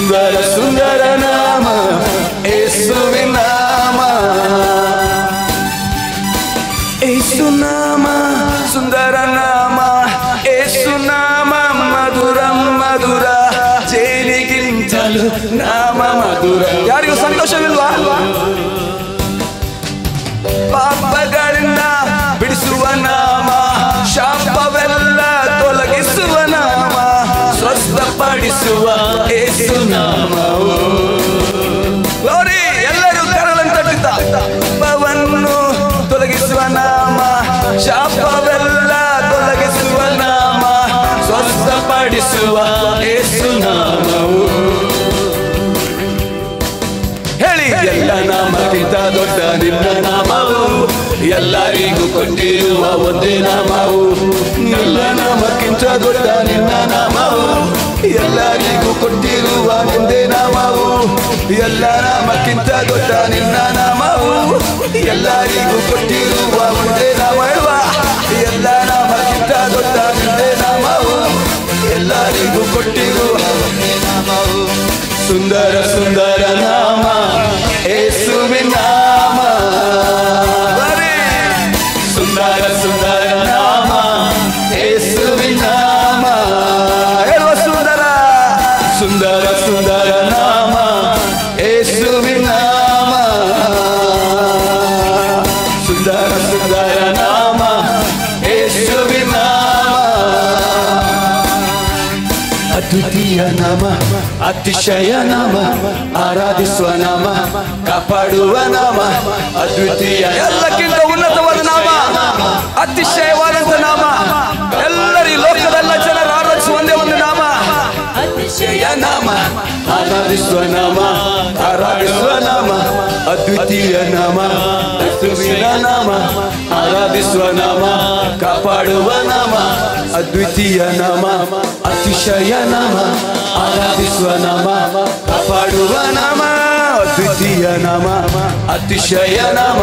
ಸುಂದರ ಸುಂದರ ನಾಮ ಯೇಸುವಿನ ನಾಮ, ಯೇಸು ನಾಮ ಸುಂದರ ನಾಮ, ಯೇಸು ನಾಮ ಮಧುರ ಮಧುರ, ಜೇನಿಗಿಂತಲೂ ನಾಮ ಮಧುರ. ಯಾರಿಗೂ ಸಂತೋಷವಿಲ್ವಾ? ಪಾಪಗಳಿಂದ ಬಿಡಿಸುವ ನಾಮ, ಶಾಪವೆಲ್ಲ ತೊಲಗಿಸುವ ನಾಮ, ಸ್ವಸ್ಥಪಡಿಸುವ ಯೇಸು ನಾಮವು. ನೋಡಿ ಎಲ್ಲರೂ ಕರಳನ್ನು ತಟ್ಟಿದ್ದ. ಪಾಪವನ್ನು ತೊಲಗಿಸುವ ನಾಮ, ಶಾಪವೆಲ್ಲ ತೊಲಗಿಸುವ ನಾಮ, ಸ್ವಸ್ಥಪಡಿಸುವ ಯೇಸು ನಾಮವು. ಹೇಳಿ, ಎಲ್ಲ ನಾಮಕ್ಕಿಂತ ದೊಡ್ಡ ನಿನ್ನ ನಾಮವು, ಎಲ್ಲರಿಗೂ ಕೊಟ್ಟಿರುವ ಒಂದೇ ನಾಮವು. ಎಲ್ಲ ನಾಮಕ್ಕಿಂತ ದೊಡ್ಡ ನಿನ್ನ ನಾಮವು, ಎಲ್ಲರಿಗೂ ಕೊಟ್ಟಿರುವ ಒಂದೇ ನಾಮವು. ಎಲ್ಲ ನಾಮಕ್ಕಿಂತ ದೊಡ್ಡ ನಿನ್ನ ನಾಮವು, ಎಲ್ಲರಿಗೂ ಕೊಟ್ಟಿರುವ ಒಂದೇ ನಾಮ. ಹೇಳುವ, ಎಲ್ಲ ನಾಮಕ್ಕಿಂತ ದೊಡ್ಡ ನಿಂದೇ ನಾಮವು, ಎಲ್ಲರಿಗೂ ಕೊಟ್ಟಿರುವ ಒಂದೇ ನಾಮವು. ಸುಂದರ ಸುಂದರ ನಾಮ ಯೇಸುವಿನ ನಾಮ, ಸುಂದರ ಸುಂದರ ನಾಮ ಯೇಸುವಿನ ನಾಮ. ಹೇಳುವ, ಸುಂದರ ಸುಂದರ ಸುಂದರ ನಾಮ ಯೇಸುವಿನ ನಾಮ, ಸುಂದರ ಸುಂದರ ನಾಮ ಯೇಸುವಿನ ನಾಮ. ಅದ್ವಿತೀಯ ನಾಮ, ಅತಿಶಯ ನಾಮ, ಆರಾಧಿಸುವ ನಾಮ, ಕಾಪಾಡುವ ನಾಮ. ಅದ್ವಿತೀಯ, ಎಲ್ಲಕ್ಕಿಂತ ಉನ್ನತವಾದ ನಾಮ, ಅತಿಶಯವಾದಂತ ನಾಮ, ಎಲ್ಲರಿ ಲೋಕದೆಲ್ಲ ಜನರು ಆರಾಧಿಸುವ ಒಂದೇ ಒಂದು ನಾಮ. ಅತಿಶಯ ನಾಮ, ಆರಾಧಿಸುವ ನಾಮ, ಆರಾಧಿಸುವ ನಾಮ. ಅದ್ವಿತೀಯ ನಾಮ, ಯೇಸುವಿನ ನಾಮ, ಆರಾಧಿಸುವ ನಾಮ, ಕಾಪಾಡುವ ನಾಮ. ಅದ್ವಿತೀಯ ನಾಮ, ಅತಿಶಯ ನಾಮ, ಆರಾಧಿಸುವ ನಾಮ, ಕಾಪಾಡುವ ನಾಮ. ಅದ್ವಿತೀಯ ನಾಮ, ಅತಿಶಯ ನಾಮ,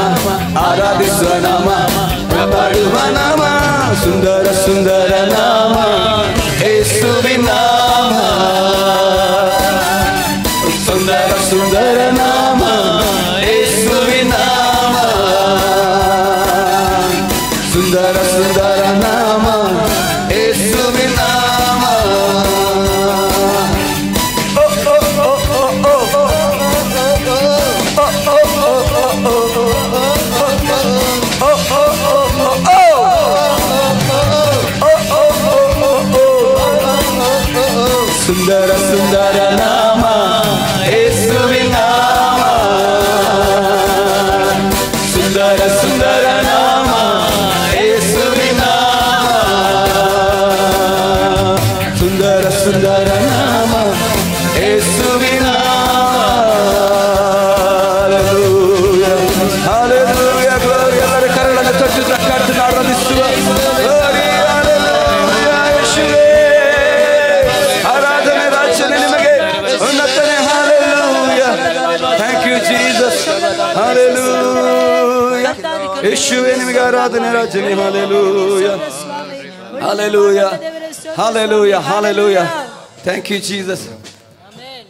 ಆರಾಧಿಸುವ ನಾಮ, ಕಾಪಾಡುವ ನಾಮ. ಸುಂದರ ಸುಂದರ ನಾಮ ಯೇಸುವಿನ ನಾಮ, ಸುಂದರ ಸುಂದರ ನಾಮ ಯೇಸುವಿನ ನಾಮ, ಸುಂದರ ಸುಂದರ ನಾಮ ಯೇಸುವಿನ ನಾಮ. ಸುಂದರ ಸುಂದರ ನಾಮ ಯೇಸುವಿನ ನಾಮ, ಸುಂದರ ಸುಂದರ ನಾಮ ಯೇಸುವಿನ ನಾಮ, ಸುಂದರ ಸುಂದರ ನಾಮ ಯೇಸುವಿನ ನಾಮ. Hallelujah, glory. ಎಲ್ಲರ ಕರಳನ್ನು ತಟ್ಟಿ ಕರ್ತನ ಆರಾಧಿಸುವ. ಆರಾಧನೆ ರಾಜನೇ ನಿಮಗೆ ಉನ್ನತನೇ. Hallelujah, thank you Jesus. Hallelujah, ಯೇಸುವೇ ನಿಮಗೆ ಆರಾಧನೆ ರಾಜನೇ. Hallelujah, hallelujah, hallelujah, hallelujah, thank you Jesus.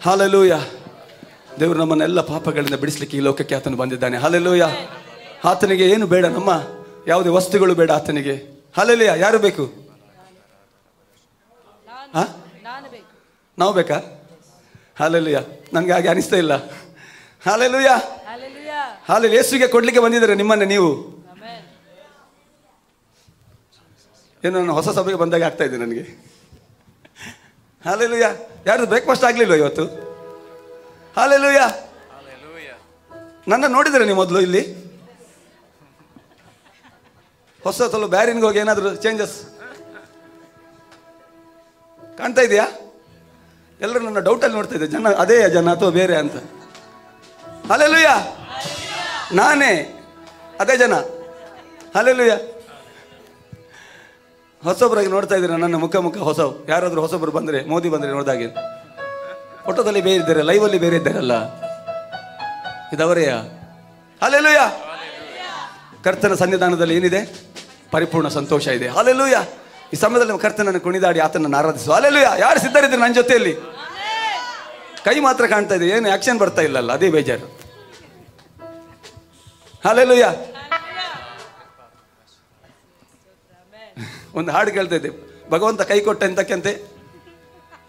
Hallelujah. ದೇವರು ನಮ್ಮನ್ನೆಲ್ಲ ಪಾಪಗಳಿಂದ ಬಿಡಿಸ್ಲಿಕ್ಕೆ ಈ ಲೋಕಕ್ಕೆ ಆತನು ಬಂದಿದ್ದಾನೆ. ಹಲ್ಲೆಲೂಯಾ. ಆತನಿಗೆ ಏನು ಬೇಡ, ನಮ್ಮ ಯಾವುದೇ ವಸ್ತುಗಳು ಬೇಡ ಆತನಿಗೆ. ಹಲ್ಲೆಲೂಯಾ. ಯಾರು ಬೇಕು? ನಾವು ಬೇಕಾ? ಹಲ್ಲೆಲೂಯಾ. ನನಗೆ ಹಾಗೆ ಅನಿಸ್ತಾ ಇಲ್ಲ. Hallelujah, hallelujah. ಯೇಸುವಿಗೆ ಕೊಡ್ಲಿಕ್ಕೆ ಬಂದಿದ್ದಾರೆ ನಿಮ್ಮನ್ನ. ನೀವು ಏನು, ನಾನು ಹೊಸ ಸಭೆಗೆ ಬಂದಾಗ ಆಗ್ತಾ ಇದೆ ನನಗೆ. ಹಲ್ಲೆಲೂಯಾ. ಯಾರ್ದು ಬ್ರೇಕ್ಫಾಸ್ಟ್ ಆಗ್ಲಿಲ್ವ ಇವತ್ತು? ಹಲ್ಲೆಲೂಯಾ. ನನ್ನ ನೋಡಿದ್ರೆ ನೀವು ಮೊದಲು ಇಲ್ಲಿ ಹೊಸ ಸ್ವಲ್ಪ ಬ್ಯಾರಿನ್ಗೆ ಹೋಗಿ ಏನಾದರೂ ಚೇಂಜಸ್ ಕಾಣ್ತಾ ಇದೆಯಾ? ಎಲ್ಲರೂ ನನ್ನ ಡೌಟಲ್ಲಿ ನೋಡ್ತಾ ಇದ್ದೆ, ಜನ ಅದೇ ಜನ ಅಥವಾ ಬೇರೆ ಅಂತ. ಹಲ್ಲೆಲೂಯಾ. ನಾನೇ ಅದೇ ಜನ. ಹಲ್ಲೆಲೂಯಾ. ಹೊಸೊಬ್ಬರಾಗಿ ನೋಡ್ತಾ ಇದ್ದೀರ ನನ್ನ ಮುಖ ಹೊಸವು. ಯಾರಾದರೂ ಹೊಸೊಬ್ಬರು ಬಂದರೆ, ಮೋದಿ ಬಂದರೆ ನೋಡಿದಾಗೆ ಫೋಟೋದಲ್ಲಿ ಬೇರೆ ಇದ್ದಾರೆ, ಲೈವಲ್ಲಿ ಬೇರೆ ಇದ್ದಾರಲ್ಲ, ಇದವರೆಯ. ಹಲ್ಲೆಲೂಯಾ. ಕರ್ತನ ಸನ್ನಿಧಾನದಲ್ಲಿ ಏನಿದೆ? ಪರಿಪೂರ್ಣ ಸಂತೋಷ ಇದೆ. ಹಲ್ಲೆಲೂಯಾ. ಈ ಸಮಯದಲ್ಲಿ ಕರ್ತನನ್ನು ಕುಣಿದಾಡಿ ಆತನನ್ನು ಆರಾಧಿಸುವ. ಹಲ್ಲೆಲೂಯಾ. ಯಾರು ಸಿದ್ಧರಿದ್ದೀರಿ ನನ್ನ ಜೊತೆಯಲ್ಲಿ? ಕೈ ಮಾತ್ರ ಕಾಣ್ತಾ ಇದೆ, ಏನು ಆಕ್ಷನ್ ಬರ್ತಾ ಇಲ್ಲಲ್ಲ, ಅದೇ ಬೇಜಾರು. ಹಲ್ಲೆಲೂಯಾ. ಒಂದು ಹಾಡು ಕೇಳ್ತಾ ಇದ್ದೆ, ಭಗವಂತ ಕೈ ಕೊಟ್ಟ ಎಂತಕ್ಕಂತೆ,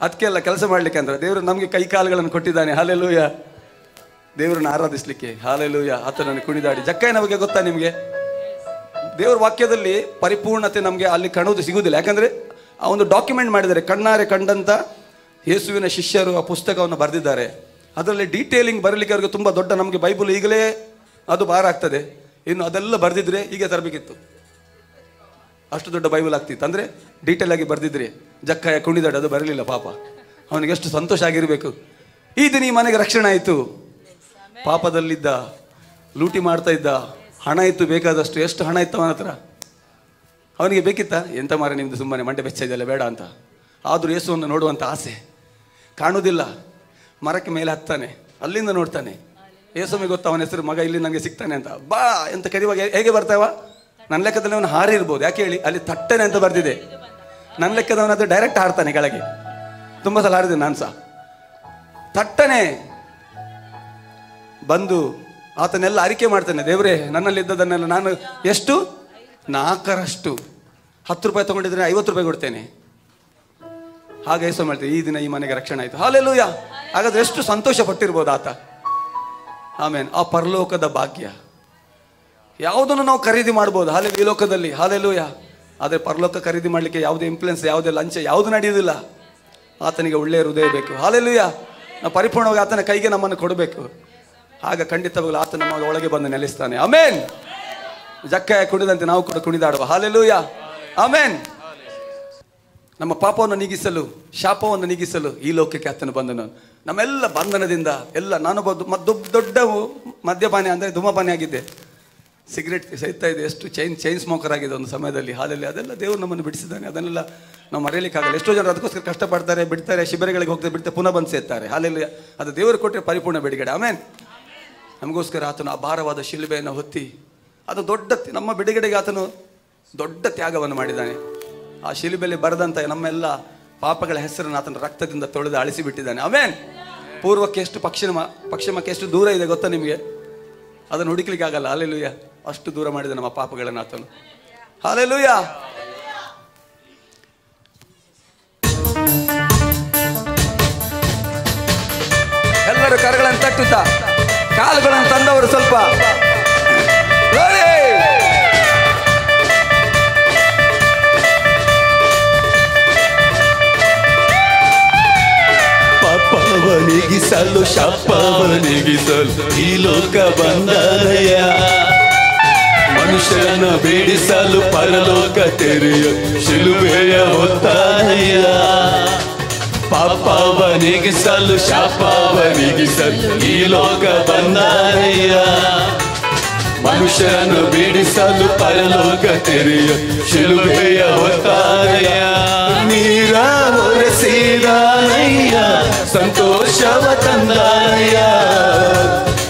ಅದಕ್ಕೆಲ್ಲ ಕೆಲಸ ಮಾಡ್ಲಿಕ್ಕೆ ಅಂದ್ರೆ. ದೇವರು ನಮಗೆ ಕೈ ಕಾಲುಗಳನ್ನು ಕೊಟ್ಟಿದ್ದಾನೆ. ಹಲ್ಲೆಲೂಯಾ. ದೇವರನ್ನು ಆರಾಧಿಸ್ಲಿಕ್ಕೆ. ಹಲ್ಲೆಲೂಯಾ. ಆತನನ್ನು ಕುಣಿದಾಡಿ. ಜಕ್ಕಯ್ಯನ ಬಗ್ಗೆ ಗೊತ್ತಾ ನಿಮಗೆ? ದೇವರ ವಾಕ್ಯದಲ್ಲಿ ಪರಿಪೂರ್ಣತೆ ನಮಗೆ ಅಲ್ಲಿ ಕಾಣುವುದು ಸಿಗುವುದಿಲ್ಲ. ಯಾಕಂದ್ರೆ ಆ ಒಂದು ಡಾಕ್ಯುಮೆಂಟ್ ಮಾಡಿದ್ದಾರೆ, ಕಣ್ಣಾರೆ ಕಂಡಂತ ಯೇಸುವಿನ ಶಿಷ್ಯರು ಆ ಪುಸ್ತಕವನ್ನು ಬರೆದಿದ್ದಾರೆ. ಅದರಲ್ಲಿ ಡೀಟೇಲಿಂಗ್ ಬರಲಿಕ್ಕೆ ಅವ್ರಿಗೆ ತುಂಬ ದೊಡ್ಡ, ನಮಗೆ ಬೈಬಲ್ ಈಗಲೇ ಅದು ಭಾರ ಆಗ್ತದೆ, ಇನ್ನು ಅದೆಲ್ಲ ಬರೆದಿದ್ರೆ ಹೀಗೆ ತರಬೇಕಿತ್ತು, ಅಷ್ಟು ದೊಡ್ಡ ಬೈಬಲ್ ಆಗ್ತಿತ್ತು. ಅಂದರೆ ಡೀಟೇಲ್ ಆಗಿ ಬರೆದಿದ್ರೆ. ಜಕ್ಕಯ್ಯ ಕುಣಿದಾಡಿ ಅದು ಬರಲಿಲ್ಲ ಪಾಪ, ಅವನಿಗೆ ಎಷ್ಟು ಸಂತೋಷ ಆಗಿರಬೇಕು. ಈ ದಿನ ಈ ಮನೆಗೆ ರಕ್ಷಣೆ ಆಯಿತು. ಪಾಪದಲ್ಲಿದ್ದ, ಲೂಟಿ ಮಾಡ್ತಾ ಇದ್ದ, ಹಣ ಇತ್ತು ಬೇಕಾದಷ್ಟು. ಎಷ್ಟು ಹಣ ಇತ್ತು ಅವನ ಹತ್ರ? ಅವನಿಗೆ ಬೇಕಿತ್ತ? ಎಂತ ಮಾರ ನಿಮ್ದು ಸುಮ್ಮನೆ ಮಂಡೆ ಬೆಚ್ಚ ಇದೆಯಲ್ಲ ಬೇಡ ಅಂತ. ಆದರೂ ಯೇಸುವನ್ನು ನೋಡುವಂಥ ಆಸೆ ಕಾಣುವುದಿಲ್ಲ. ಮರಕ್ಕೆ ಮೇಲೆ ಹತ್ತಾನೆ, ಅಲ್ಲಿಂದ ನೋಡ್ತಾನೆ. ಯೇಸುವಿಗೆ ಗೊತ್ತ ಅವನ ಹೆಸರು, ಮಗ ಇಲ್ಲಿ ನನಗೆ ಸಿಗ್ತಾನೆ ಅಂತ. ಬಾ ಅಂತ ಕರಿವಾಗ ಹೇಗೆ ಬರ್ತಾವ? ನನ್ನ ಲೆಕ್ಕದಲ್ಲಿ ಅವನು ಹಾರಿ ಇರ್ಬೋದು. ಯಾಕೆ ಹೇಳಿ? ಅಲ್ಲಿ ತಟ್ಟನೆ ಅಂತ ಬರ್ದಿದೆ. ನನ್ನ ಲೆಕ್ಕದವನಾದ್ರೆ ಡೈರೆಕ್ಟ್ ಹಾರ್ತಾನೆ ಕೆಳಗೆ. ತುಂಬ ಸಲ ಹಾರಿದೆ ನಾನು ಸಹ. ತಟ್ಟನೆ ಬಂದು ಆತನೆಲ್ಲ ಅರಿಕೆ ಮಾಡ್ತಾನೆ. ದೇವರೇ, ನನ್ನಲ್ಲಿದ್ದದನ್ನೆಲ್ಲ ನಾನು ಎಷ್ಟು 4ರಷ್ಟು 10 ರೂಪಾಯಿ ತಗೊಂಡಿದ್ರೆ 50 ರೂಪಾಯಿ ಕೊಡ್ತೇನೆ. ಹಾಗೆ ಯೇಸು ಮಾಡ್ತೇವೆ. ಈ ದಿನ ಈ ಮನೆಗೆ ರಕ್ಷಣೆ ಆಯಿತು. ಹಲ್ಲೆಲೂಯಾ. ಹಾಗಾದ್ರೆ ಎಷ್ಟು ಸಂತೋಷ ಪಟ್ಟಿರ್ಬೋದು ಆತ. ಆಮೇಲೆ ಆ ಪರಲೋಕದ ಭಾಗ್ಯ ಯಾವುದನ್ನು ನಾವು ಖರೀದಿ ಮಾಡ್ಬೋದು ಈ ಲೋಕದಲ್ಲಿ. ಹಲ್ಲೆಲೂಯಾ. ಆದರೆ ಪರಲೋಕ ಖರೀದಿ ಮಾಡಲಿಕ್ಕೆ ಯಾವುದೇ ಇನ್ಫ್ಲುಯೆನ್ಸ್, ಯಾವುದೇ ಲಂಚ, ಯಾವುದು ನಡೆಯುವುದಿಲ್ಲ. ಆತನಿಗೆ ಒಳ್ಳೆಯ ಹೃದಯ ಬೇಕು. ಹಲ್ಲೆಲೂಯಾ. ನಾವು ಪರಿಪೂರ್ಣವಾಗಿ ಆತನ ಕೈಗೆ ನಮ್ಮನ್ನು ಕೊಡಬೇಕು. ಆಗ ಖಂಡಿತವಾಗಲೂ ಆತ ನಮ್ಮ ಒಳಗೆ ಬಂದು ನೆಲೆಸ್ತಾನೆ. ಆಮೇನ್. ಜಕ್ಕಯ್ಯ ಕುಣಿದಂತೆ ನಾವು ಕೂಡ ಕುಣಿದಾಡುವ. ಹಲ್ಲೆಲೂಯಾ. ಆಮೇನ್. ನಮ್ಮ ಪಾಪವನ್ನು ನೀಗಿಸಲು, ಶಾಪವನ್ನು ನೀಗಿಸಲು ಈ ಲೋಕಕ್ಕೆ ಆತನು ಬಂದನು. ನಮ್ಮೆಲ್ಲ ಬಂಧನದಿಂದ ಎಲ್ಲ. ನಾನು ದೊಡ್ಡ ಮದ್ಯಪಾನಿ ಅಂದರೆ ಧೂಮಪಾನಿ ಆಗಿದ್ದೆ. ಸಿಗರೇಟ್ ಸೇರ್ತಾ ಇದೆ, ಎಷ್ಟು ಚೈನ್ ಸ್ಮೋಕರ್ ಆಗಿದೆ ಒಂದು ಸಮಯದಲ್ಲಿ. ಹಾಲಲ್ಲಿ ಅದೆಲ್ಲ ದೇವರು ನಮ್ಮನ್ನು ಬಿಡಿಸಿದ್ದಾನೆ. ಅದನ್ನೆಲ್ಲ ನಾವು ಮರೆಯಲಿಕ್ಕಾಗಲ್ಲ. ಎಷ್ಟೋ ಜನರು ಅದಕ್ಕೋಸ್ಕರ ಕಷ್ಟಪಡ್ತಾರೆ, ಬಿಡ್ತಾರೆ, ಶಿಬಿರಗಳಿಗೆ ಹೋಗ್ತಾರೆ, ಬಿಡ್ತಾರೆ, ಪುನಃ ಬಂದು ಸೇರ್ತಾರೆ. ಹಾಲಲ್ಲಿ ಅದು ದೇವರು ಕೊಟ್ಟರೆ ಪರಿಪೂರ್ಣ ಬಿಡುಗಡೆ. ಆಮೇನ್. ನಮಗೋಸ್ಕರ ಆತನು ಆ ಭಾರವಾದ ಶಿಲುಬೆಯನ್ನು ಹೊತ್ತಿ, ಅದು ದೊಡ್ಡ ನಮ್ಮ ಬಿಡುಗಡೆಗೆ ಆತನು ದೊಡ್ಡ ತ್ಯಾಗವನ್ನು ಮಾಡಿದ್ದಾನೆ. ಆ ಶಿಲುಬೆಯಲ್ಲಿ ಬರೆದಂಥ ನಮ್ಮೆಲ್ಲ ಪಾಪಗಳ ಹೆಸರನ್ನು ಆತನ ರಕ್ತದಿಂದ ತೊಳೆದು ಅಳಿಸಿಬಿಟ್ಟಿದ್ದಾನೆ. ಆಮೇನ್. ಪೂರ್ವಕ್ಕೆ ಎಷ್ಟು ಪಶ್ಚಿಮಕ್ಕೆ ಎಷ್ಟು ದೂರ ಇದೆ ಗೊತ್ತಾ ನಿಮಗೆ? ಅದನ್ನು ಹುಡುಕ್ಲಿಕ್ಕೆ ಆಗಲ್ಲ. ಹಲ್ಲೆಲೂಯಾ. ಅಷ್ಟು ದೂರ ಮಾಡಿದ ನಮ್ಮ ಪಾಪಗಳನ್ನು ಆತನು. ಹಲ್ಲೆಲೂಯಾ. ಎಲ್ಲರೂ ಕರಗಳನ್ನು ತಟ್ಟುತ್ತಾ, ಕಾಲುಗಳನ್ನು ತಂದವರು ಸ್ವಲ್ಪ ಪಾಪವನಿಗಿಸಲು ಶಾಪವನಿಗಿಸಲು ಈ ಲೋಕ ಬಂದರಯ್ಯ. ಮನುಷ್ಯರನ್ನ ಬೇಡಿಸಲು ಪರಲೋಕ ತೆರೆಯ ಶಿಲುಬೆಯ ಹೊತ್ತಾನಯ್ಯ. ಪಾಪವನಿಗಿಸಲು ಶಾಪವನಿಗಿಸಲು ಈ ಲೋಕ ಬಂದರಯ್ಯ. ಮನುಷ್ಯರನ್ನು ಬೇಡಿಸಲು ಪರಲೋಕ ತೆರೆಯ ಶಿಲುಬೆಯ ಹೊತ್ತಾನಯ್ಯ. ನೀರ ಒರೆಸಿದಾನಯ್ಯ, ಸಂತೋಷವ ತಂದಾನಯ್ಯ.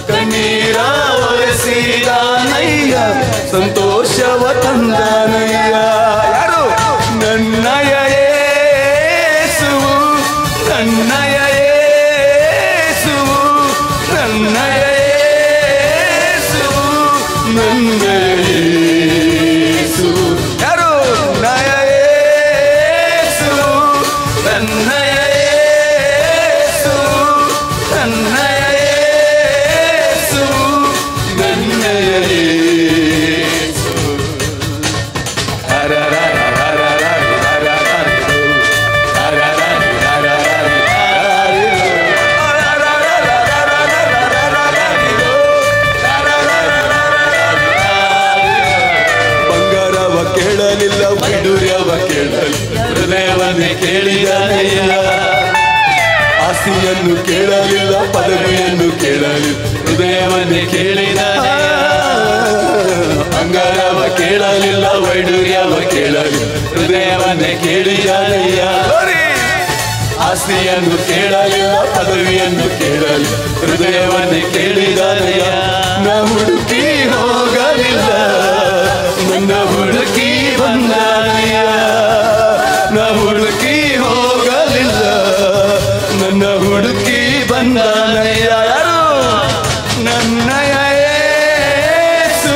ಕಣ್ಣೀರ ಒರೆಸಿದಾನಯ್ಯ, ಸಂತೋಷವ ತಂದಾನಯ್ಯ. ಯಾರು? ನನ್ನಯ ಯೇಸುವು, ನನ್ನಯ ಯೇಸುವು, ನನ್ನಯ ಯೇಸುವು, ನನ್ನಯ ಯೇಸುವು. ಯಾರು? ನಯ ಯೇಸುವು, ನನ್ನಯ ಯೇಸುವು, ನನ್ನಯ ಯೇಸುವು, ನನ್ನಯ ಯೇಸುವು. ಬಂಗಾರವ ಕೇಳಲಿಲ್ಲ, ವೈಡೂರ್ಯವ ಕೇಳಲಿಲ್ಲ, ಹೃದಯವನ್ನೇ ಕೇಳಿದನಯ್ಯ. ಆಸ್ತಿಯನ್ನು ಕೇಳಲಿಲ್ಲ, ಪದವಿಯನ್ನು ಕೇಳಲಿಲ್ಲ, ಹೃದಯವನ್ನೇ ಕೇಳಿದನಯ್ಯ. ಬಂಗಾರವ ಕೇಳಲಿಲ್ಲ, ವೈಡೂರ್ಯವ ಕೇಳಲಿಲ್ಲ, ಹೃದಯವನ್ನೇ ಕೇಳಿದನಯ್ಯ. ಆಸ್ತಿಯನ್ನು ಕೇಳಲಿಲ್ಲ, ಪದವಿಯನ್ನು ಕೇಳಲಿಲ್ಲ, ಹೃದಯವನ್ನೇ ಕೇಳಿದನಯ್ಯ. ನಾ ಹುಡುಕಿ ಹೋಗಲಿಲ್ಲ, ನನ್ನ ಹುಡುಕಿ ಬಂದನಯ್ಯ. ನಾ ಹುಡುಕಿ ಹೋಗಲಿಲ್ಲ, ನನ್ನ ಹುಡುಕಿ ಬಂದ ಬಂದನಯ್ಯ. ಯಾರು? ನನ್ನಯ ಯೇಸು,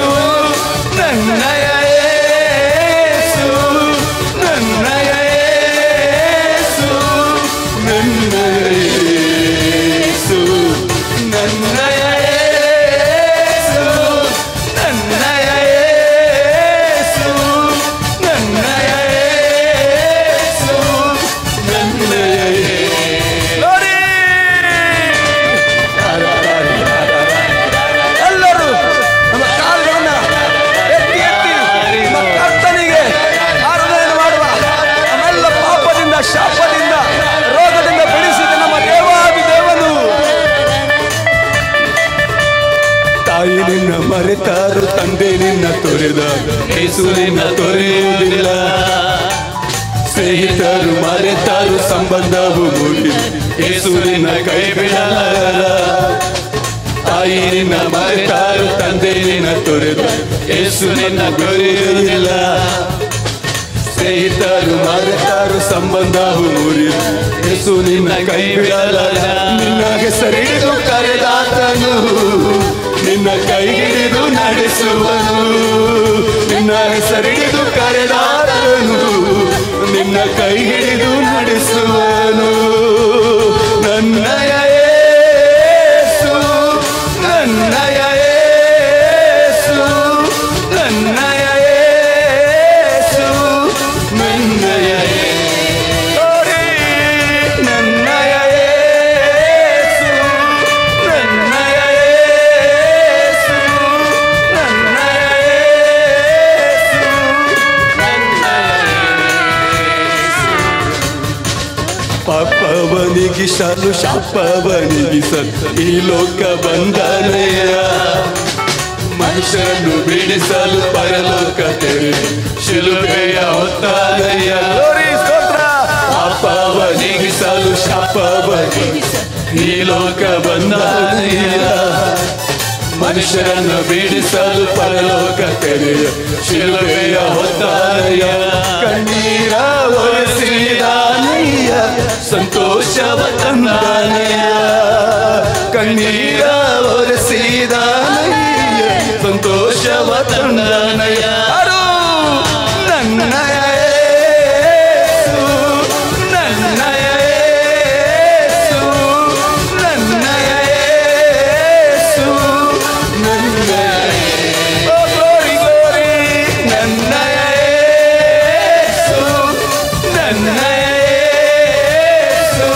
ನನ್ನಯ ಯೇಸು, ನನ್ನಯ ಯೇಸು, ನನ್ನಯ ಯೇಸು, ನನ್ನಯ ಯೇಸು, ನನ್ನಯ ಯೇಸು, ನನ್ನಯ ಯೇಸು, ನನ್ನಯ ಯೇಸು. ನೋಡಿ, ಎಲ್ಲರೂ ನಮ್ಮ ಕಾಲುಗಳನ್ನ ಎತ್ತಿ ಎತ್ತಿ ನಮ್ಮ ಕರ್ತನಿಗೆ ಆರಾಧನೆ ಮಾಡುವ. ನಮ್ಮೆಲ್ಲ ಪಾಪದಿಂದ, ಶಾಪದಿಂದ, ರೋಗದಿಂದ ಬಿಡಿಸಿದ ನಮ್ಮ ದೇವಾದಿ ದೇವನು. ತಾಯಿ ನಿನ್ನ ಮರೆತಾರು, ತಂದೆ ನಿನ್ನ ತೊರೆದ, ಯೇಸು ನಿನ್ನ ತೊರೆಯುವುದಿಲ್ಲ. ಸ್ನೇಹಿತರು ಮರೆತಾರು, ಸಂಬಂಧವು ಮುರಿದು, ಯೇಸು ನಿನ್ನ ಕೈ ಬಿಡಲಾರ. ತಾಯಿ ನಿನ್ನ ಮರೆತಾರು, ತಂದೆ ನಿನ್ನ ತೊರೆದ, ಯೇಸು ನಿನ್ನ ತೊರೆಯುವುದಿಲ್ಲ. ಸ್ನೇಹಿತರು ಮರೆತಾರು, ಸಂಬಂಧವು ಮುರಿದು, ಯೇಸು ನಿನ್ನ ಕೈ ಬಿಡಲಾರ. ನಿನ್ನ ಹೆಸರಿಡಿದು ಕರೆದಾತನು, ನಿನ್ನ ಕೈ ಹಿಡಿದು ನಡೆಸುವನು. ನಿನ್ನ ಹೆಸರಿಡಿದು ಕರೆದಾತನು, ನಿನ್ನ ಕೈ ಹಿಡಿದು ನಡೆಸುವನು. ನನ್ನಯ ಯೇಸು, ನನ್ನಯ ಯೇಸು, ನನ್ನಯ ಯೇಸು, ನನ್ನಯ ಯೇಸು, ನನ್ನಯ ಯೇಸು, ನನ್ನಯ ಯೇಸು, ನನ್ನಯ ಯೇಸು, ಪಾಪವನಿಗಿಸಲು ಶಾಪವನಿಗಿಸಲು ಈ ಲೋಕ ಬಂದನಯ್ಯ. ಮನುಷ್ಯರನ್ನು ಬಿಡಿಸಲು ಪರಲೋಕ ತೆರೆದು ಶಿಲುಬೆಯ ಹೊತ್ತಾನಯ್ಯ. ಪಾಪವನಿಗಿಸಲು ಶಾಪವನಿಗಿಸಲು ಈ ಲೋಕ ಬಂದನಯ್ಯ. ಮನುಷ್ಯರನ್ನು ಬಿಡಿಸಲು ಪರಲೋಕ ತೆರೆಯ ಶಿಲುಬೆಯ ಹೊತ್ತಾನಯ್ಯ. ಕಣ್ಣೀರ ಒರೆಸಿದಾನಯ್ಯ, ಸಂತೋಷವ ತಂದಾನಯ್ಯ. ಕಣ್ಣೀರ ಒರೆಸಿದಾನಯ್ಯ, ಸಂತೋಷವ ತಂದಾನಯ್ಯ. ನನ್ನಯ ಯೇಸು, ನನ್ನಯ ಯೇಸು, ನನ್ನಯ ಯೇಸು, ನನ್ನಯ ಯೇಸು. ಓ ಗ್ಲೋರಿ ಗ್ಲೋರಿ. ನನ್ನಯ ಯೇಸು, ನನ್ನಯ ಯೇಸು,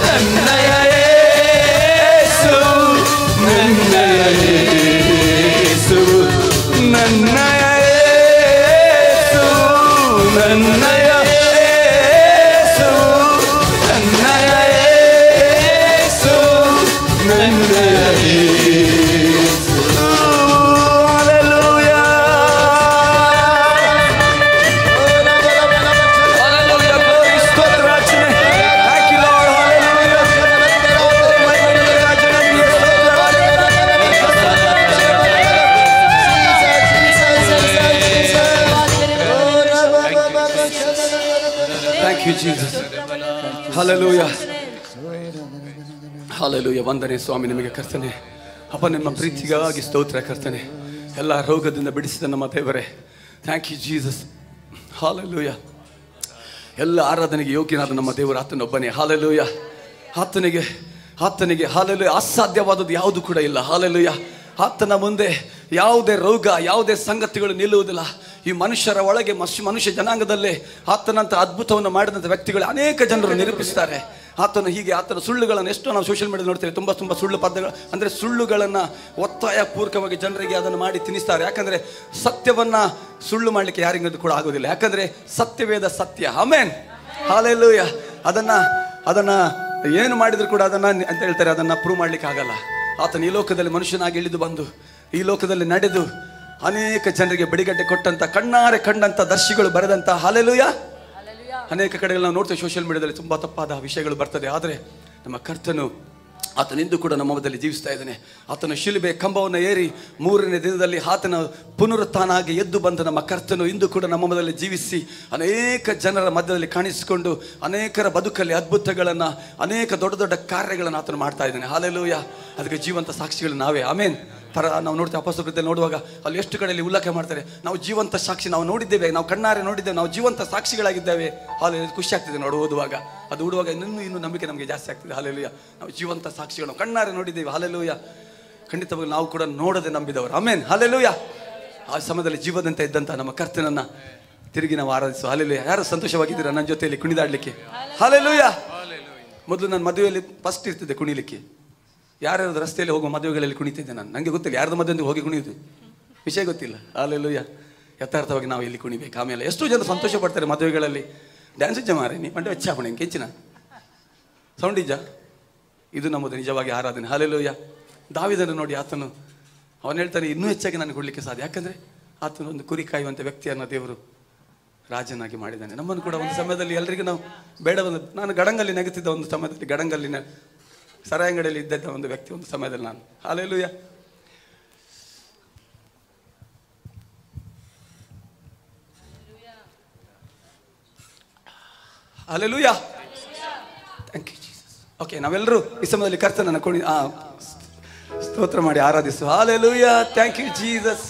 ನನ್ನಯ ಯೇಸು, ನನ್ನಯ ಯೇಸು, ನನ್ನಯ ಯೇಸು, ನನ್ನಯ ಯೇಸು, ನನ್ನಯ ಯೇಸು, ನನ್ನಯ ಯೇಸು. ಹಲ್ಲೆಲೂಯಾ. ಹಲ್ಲೆಲೂಯಾ. ಗ್ಲೋರಿ, ಸ್ತೋತ್ರ ರಚನೆ. Thank you lord. Hallelujah. Thank you Jesus. Hallelujah. Hallelujah. ವಂದನೆ ಸ್ವಾಮಿ ನಿಮಗೆ ಕರ್ತನೆ. ಅಪ್ಪ, ನಿಮ್ಮ ಪ್ರೀತಿಗಾಗಿ ಸ್ತೋತ್ರ ಕರ್ತನೆ. ಎಲ್ಲ ರೋಗದಿಂದ ಬಿಡಿಸಿದ ನಮ್ಮ ದೇವರೇ, ಥ್ಯಾಂಕ್ ಯು ಜೀಸಸ್. ಹಲ್ಲೆಲೂಯಾ. ಎಲ್ಲ ಆರಾಧನೆಗೆ ಯೋಗ್ಯನಾದ ನಮ್ಮ ದೇವರು ಆತನೊಬ್ಬನೇ. ಹಲ್ಲೆಲೂಯಾ. ಆತನಿಗೆ ಹಲ್ಲೆಲೂಯಾ ಅಸಾಧ್ಯವಾದದ್ದು ಯಾವುದು ಕೂಡ ಇಲ್ಲ. ಹಲ್ಲೆಲೂಯಾ. ಆತನ ಮುಂದೆ ಯಾವುದೇ ರೋಗ, ಯಾವುದೇ ಸಂಗತಿಗಳು ನಿಲ್ಲುವುದಿಲ್ಲ. ಈ ಮನುಷ್ಯರ ಒಳಗೆ ಮನುಷ್ಯ ಜನಾಂಗದಲ್ಲೇ ಆತನಂತ ಅದ್ಭುತವನ್ನು ಮಾಡಿದಂಥ ವ್ಯಕ್ತಿಗಳು ಅನೇಕ ಜನರು ನಿರೂಪಿಸ್ತಾರೆ. ಆತನ ಸುಳ್ಳುಗಳನ್ನು ಎಷ್ಟೋ ನಾವು ಸೋಷಿಯಲ್ ಮೀಡಿಯಾ ನೋಡ್ತೇವೆ. ತುಂಬ ಸುಳ್ಳು ಪದಗಳು, ಅಂದರೆ ಸುಳ್ಳುಗಳನ್ನು ಒತ್ತಾಯ ಪೂರ್ವಕವಾಗಿ ಜನರಿಗೆ ಅದನ್ನು ಮಾಡಿ ತಿನ್ನಿಸ್ತಾರೆ. ಯಾಕಂದರೆ ಸತ್ಯವನ್ನು ಸುಳ್ಳು ಮಾಡಲಿಕ್ಕೆ ಯಾರಿಗೂ ಕೂಡ ಆಗೋದಿಲ್ಲ. ಯಾಕಂದರೆ ಸತ್ಯವೇದ ಸತ್ಯ. ಆಮೆನ್. ಹಲ್ಲೆಲೂಯಾ. ಅದನ್ನು ಏನು ಮಾಡಿದ್ರು ಕೂಡ ಅದನ್ನು ಅಂತ ಹೇಳ್ತಾರೆ, ಅದನ್ನು ಪ್ರೂವ್ ಮಾಡಲಿಕ್ಕೆ ಆಗಲ್ಲ. ಆತನ ಈ ಲೋಕದಲ್ಲಿ ಮನುಷ್ಯನಾಗಿ ಇಳಿದು ಬಂದು ಈ ಲೋಕದಲ್ಲಿ ನಡೆದು ಅನೇಕ ಜನರಿಗೆ ಬಿಡಿಗಡ್ಡೆ ಕೊಟ್ಟಂತ, ಕಣ್ಣಾರೆ ಕಂಡಂತ ದರ್ಶಿಗಳು ಬರೆದಂತ. ಹಲ್ಲೆಲೂಯಾ. ಅನೇಕ ಕಡೆಗಳು ನಾವು ನೋಡ್ತೇವೆ, ಸೋಷಿಯಲ್ ಮೀಡಿಯಾದಲ್ಲಿ ತುಂಬ ತಪ್ಪಾದ ವಿಷಯಗಳು ಬರ್ತದೆ. ಆದರೆ ನಮ್ಮ ಕರ್ತನು ಆತನಿಂದು ಕೂಡ ನಮ್ಮ ಮಧ್ಯದಲ್ಲಿ ಜೀವಿಸ್ತಾ ಇದ್ದಾನೆ. ಆತನ ಶಿಲುಬೆ ಕಂಬವನ್ನು ಏರಿ 3ನೇ ದಿನದಲ್ಲಿ ಆತನ ಪುನರುತ್ಥಾನಾಗಿ ಎದ್ದು ಬಂದ ನಮ್ಮ ಕರ್ತನು ಇಂದು ಕೂಡ ನಮ್ಮ ಮಧ್ಯದಲ್ಲಿ ಜೀವಿಸಿ ಅನೇಕ ಜನರ ಮಧ್ಯದಲ್ಲಿ ಕಾಣಿಸಿಕೊಂಡು ಅನೇಕರ ಬದುಕಲ್ಲಿ ಅದ್ಭುತಗಳನ್ನು, ಅನೇಕ ದೊಡ್ಡ ದೊಡ್ಡ ಕಾರ್ಯಗಳನ್ನು ಆತನು ಮಾಡ್ತಾ ಇದ್ದಾನೆ. ಹಾಲೆಲೂಯಾ. ಅದಕ್ಕೆ ಜೀವಂತ ಸಾಕ್ಷಿಗಳು ನಾವೇ. ಆಮೇನ್. ನಾವು ನೋಡ್ತೇವೆ ಅಪೊಸ್ತಲರಲ್ಲಿ ನೋಡುವಾಗ ಅಲ್ಲಿ ಎಷ್ಟು ಕಡೆಯಲ್ಲಿ ಉಲ್ಲೇಖ ಮಾಡ್ತಾರೆ, ನಾವು ಜೀವಂತ ಸಾಕ್ಷಿ, ನಾವು ನೋಡಿದ್ದೇವೆ, ನಾವು ಕಣ್ಣಾರೆ ನೋಡಿದ್ದೇವೆ, ನಾವು ಜೀವಂತ ಸಾಕ್ಷಿಗಳಾಗಿದ್ದೇವೆ. ಹಾಲೆಲೂಯಾ. ಖುಷಿ ಆಗ್ತಿದೆ ನೋಡಿ ಓದುವಾಗ, ಅದು ಓದುವಾಗ ಇನ್ನೂ ನಂಬಿಕೆ ನಮಗೆ ಜಾಸ್ತಿ ಆಗ್ತಿದೆ. ಹಾಲೆಲೂಯಾ. ನಾವು ಜೀವಂತ ಸಾಕ್ಷಿಗಳು, ನಾವು ಕಣ್ಣಾರೆ ನೋಡಿದ್ದೇವೆ. ಹಾಲೆಲೂಯಾ. ಖಂಡಿತವಾಗಿ ನಾವು ಕೂಡ ನೋಡದೆ ನಂಬಿದವರು. ಆಮೇನ್. ಹಾಲೆಲೂಯಾ. ಆ ಸಮಯದಲ್ಲಿ ಜೀವದಂತೆ ಇದ್ದಂಥ ನಮ್ಮ ಕರ್ತನನ್ನ ತಿರುಗಿ ನಾವು ಆರಾಧಿಸುವ. ಹಾಲೆಲೂಯಾ. ಯಾರು ಸಂತೋಷವಾಗಿದ್ದೀರಾ ನನ್ನ ಜೊತೆಯಲ್ಲಿ ಕುಣಿದಾಡ್ಲಿಕ್ಕೆ? ಹಾಲೆಲೂಯಾ. ಮೊದಲು ನಾನು ಮದುವೆಯಲ್ಲಿ ಫಸ್ಟ್ ಇರ್ತಿದ್ದೆ ಕುಣಿಲಿಕ್ಕೆ. ಯಾರ್ಯಾರು ರಸ್ತೆಯಲ್ಲಿ ಹೋಗುವ ಮದುವೆಗಳಲ್ಲಿ ಕುಣಿತಿದ್ದೆ ನಾನು. ನನಗೆ ಗೊತ್ತಿಲ್ಲ ಯಾರ್ದು ಮದುವೆ ಹೋಗಿ ಕುಣಿಯುವುದು, ವಿಷಯ ಗೊತ್ತಿಲ್ಲ. ಹಾಲೆಲೂಯಾ. ಯಥಾರ್ಥವಾಗಿ ನಾವು ಇಲ್ಲಿ ಕುಣಿಬೇಕು. ಆಮೇಲೆ ಎಷ್ಟು ಜನ ಸಂತೋಷ ಪಡ್ತಾರೆ ಮದುವೆಗಳಲ್ಲಿ. ಡ್ಯಾನ್ಸ್ ಇಜ್ಜ ಮಾರೆ ನೀ ಮಂಡೆ ಹೆಚ್ಚಾಪಣೆ ಕೆಂಚಿನ ಸೌಂಡ್ ಇಜ್ಜ. ಇದು ನಮ್ಮದು ನಿಜವಾಗಿ ಆರಾಧನೆ. ಹಾಲೆಲೂಯಾ. ದಾವೀದನು ನೋಡಿ, ಆತನು ಅವನು ಹೇಳ್ತಾನೆ ಇನ್ನೂ ಹೆಚ್ಚಾಗಿ ನಾನು ಕೊಡಲಿಕ್ಕೆ ಸಾಧ್ಯ. ಯಾಕಂದರೆ ಆತನು ಒಂದು ಕುರಿ ಕಾಯುವಂಥ ವ್ಯಕ್ತಿಯನ್ನು ದೇವರು ರಾಜನಾಗಿ ಮಾಡಿದ್ದಾನೆ. ನಮ್ಮನ್ನು ಕೂಡ ಒಂದು ಸಮಯದಲ್ಲಿ ಎಲ್ಲರಿಗೂ ನಾವು ಬೇಡ ನಾನು ಗಡಂಗಲ್ಲಿ ನಗುತ್ತಿದ್ದ ಒಂದು ಸಮಯದಲ್ಲಿ, ಗಡಂಗಲ್ಲಿನ ಸರಾಯಂಗಡಿಯಲ್ಲಿ ಇದ್ದ ಒಂದು ವ್ಯಕ್ತಿ ಒಂದು ಸಮಯದಲ್ಲಿ ನಾನು. Hallelujah. Hallelujah. Thank you Jesus. Okay, ನಾವೆಲ್ಲರೂ ಈ ಸಮಯದಲ್ಲಿ ಕರ್ತನನ್ನು ಸ್ತೋತ್ರ ಮಾಡಿ ಆರಾಧಿಸು. ಹಾಲೆಲೂಯಾ. Thank you Jesus.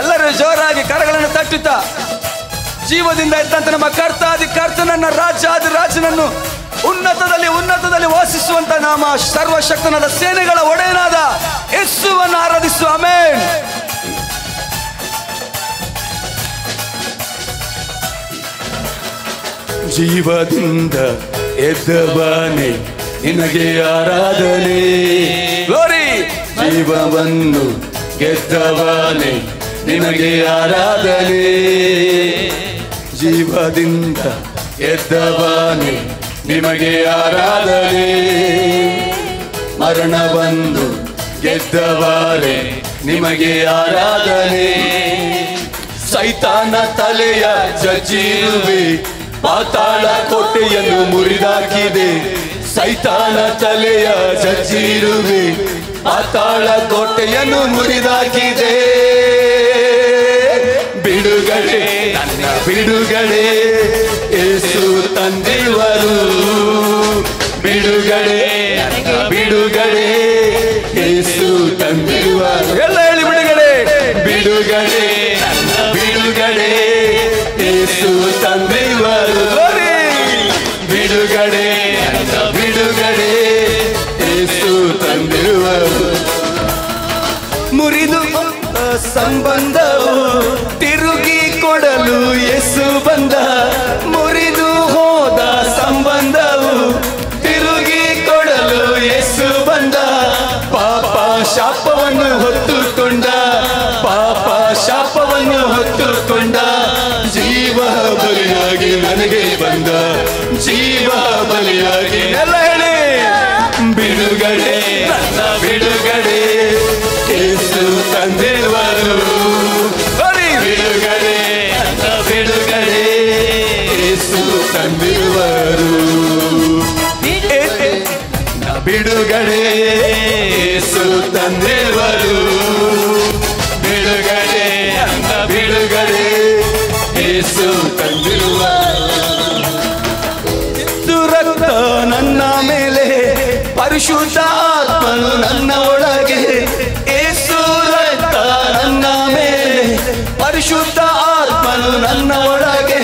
ಎಲ್ಲರೂ ಜೋರಾಗಿ ಕರಗಳನ್ನು ತಟ್ಟುತ್ತಾ ಜೀವದಿಂದ ಇದ್ದಂತ ನಮ್ಮ ಕರ್ತನನ್ನ, ರಾಜನನ್ನು ಉನ್ನತದಲ್ಲಿ ವಾಸಿಸುವಂತ ನಾಮ ಸರ್ವಶಕ್ತನಾದ ಸೇನೆಗಳ ಒಡೆಯನಾದ ಯೇಸುವನ್ನು ಆರಾಧಿಸು. ಆಮೆನ್. ಜೀವದಿಂದ ಎದ್ದವನೇ ನಿನಗೆ ಆರಾಧನೆ. ಗ್ಲೋರಿ. ಜೀವವನ್ನು ಗೆದ್ದವನೇ ನಿನಗೆ ಆರಾಧನೆ. ಜೀವದಿಂದ ಎದ್ದವನೇ ನಿಮಗೆ ಆರಾಧನೆ. ಮರಣವನ್ನು ಗೆದ್ದವರೇ ನಿಮಗೆ ಆರಾಧನೆ. ಸೈತಾನ ತಲೆಯ ಜಜ್ಜಿರುವೆ, ಪಾತಾಳ ಕೋಟೆಯನ್ನು ಮುರಿದಾಕಿದೆ. ಸೈತಾನ ತಲೆಯ ಜಜ್ಜಿರುವೆ, ಪಾತಾಳ ಕೋಟೆಯನ್ನು ಮುರಿದಾಕಿದೆ. ಬಿಡುಗಡೆ, ನನ್ನ ಬಿಡುಗಡೆ ಯೇಸು ತಂದಿರುವರು. ಬಿಡುಗಡೆ, ನನ್ನ ಬಿಡುಗಡೆ ಯೇಸು ತಂದಿರುವರು. ಎಲ್ಲ ಹೇಳಿ ಬಿಡುಗಡೆ. ಬಿಡುಗಡೆ, ನನ್ನ ಬಿಡುಗಡೆ ಯೇಸು ತಂದಿರುವರು. ಬಿಡುಗಡೆ, ನನ್ನ ಬಿಡುಗಡೆ ಯೇಸು ತಂದಿರುವರು. ಮುರಿದು ಸಂಬಂಧವು ತಿರುಗಿ ಕೊಡಲು ಯೇಸು ಬಂದ. ಮುರಿದು ಹೋದ ಸಂಬಂಧವು ತಿರುಗಿ ಕೊಡಲು ಯೇಸು ಬಂದ. ಪಾಪ ಶಾಪವನ್ನು ಹೊತ್ತುಕೊಂಡ, ಪಾಪ ಶಾಪವನ್ನು ಹೊತ್ತುಕೊಂಡ. ಜೀವ ಬಲಿಯಾಗಿ ನನಗೆ ಬಂದ, ಜೀವ ಬಲಿಯಾಗಿ. ಎಲ್ಲ ಹೇಳಿ. ಬಿಡುಗಡೆ, ನನ್ನ ಬಿಡುಗಡೆ ಯೇಸು ತಂದಿರುವರು. ಬಿಡುಗಡೆ, ನನ್ನ ಬಿಡುಗಡೆ ಯೇಸು ತಂದಿರುವರು. ಬಿಡುಗಡೆ ಯೇಸು ತಂದಿರುವರು. ಬಿಡುಗಡೆ, ನನ್ನ ಬಿಡುಗಡೆ ಯೇಸು ತಂದಿರುವರು. ರಕ್ತ ನನ್ನ ಮೇಲೆ, ಪರಿಶುದ್ಧ ಆತ್ಮನು ನನ್ನ ಒಳಗೆ. ಯೇಸು ರಕ್ತ ನನ್ನ ಮೇಲೆ, ಪರಿಶುದ್ಧ ಆತ್ಮನು ನನ್ನ ಒಳಗೆ.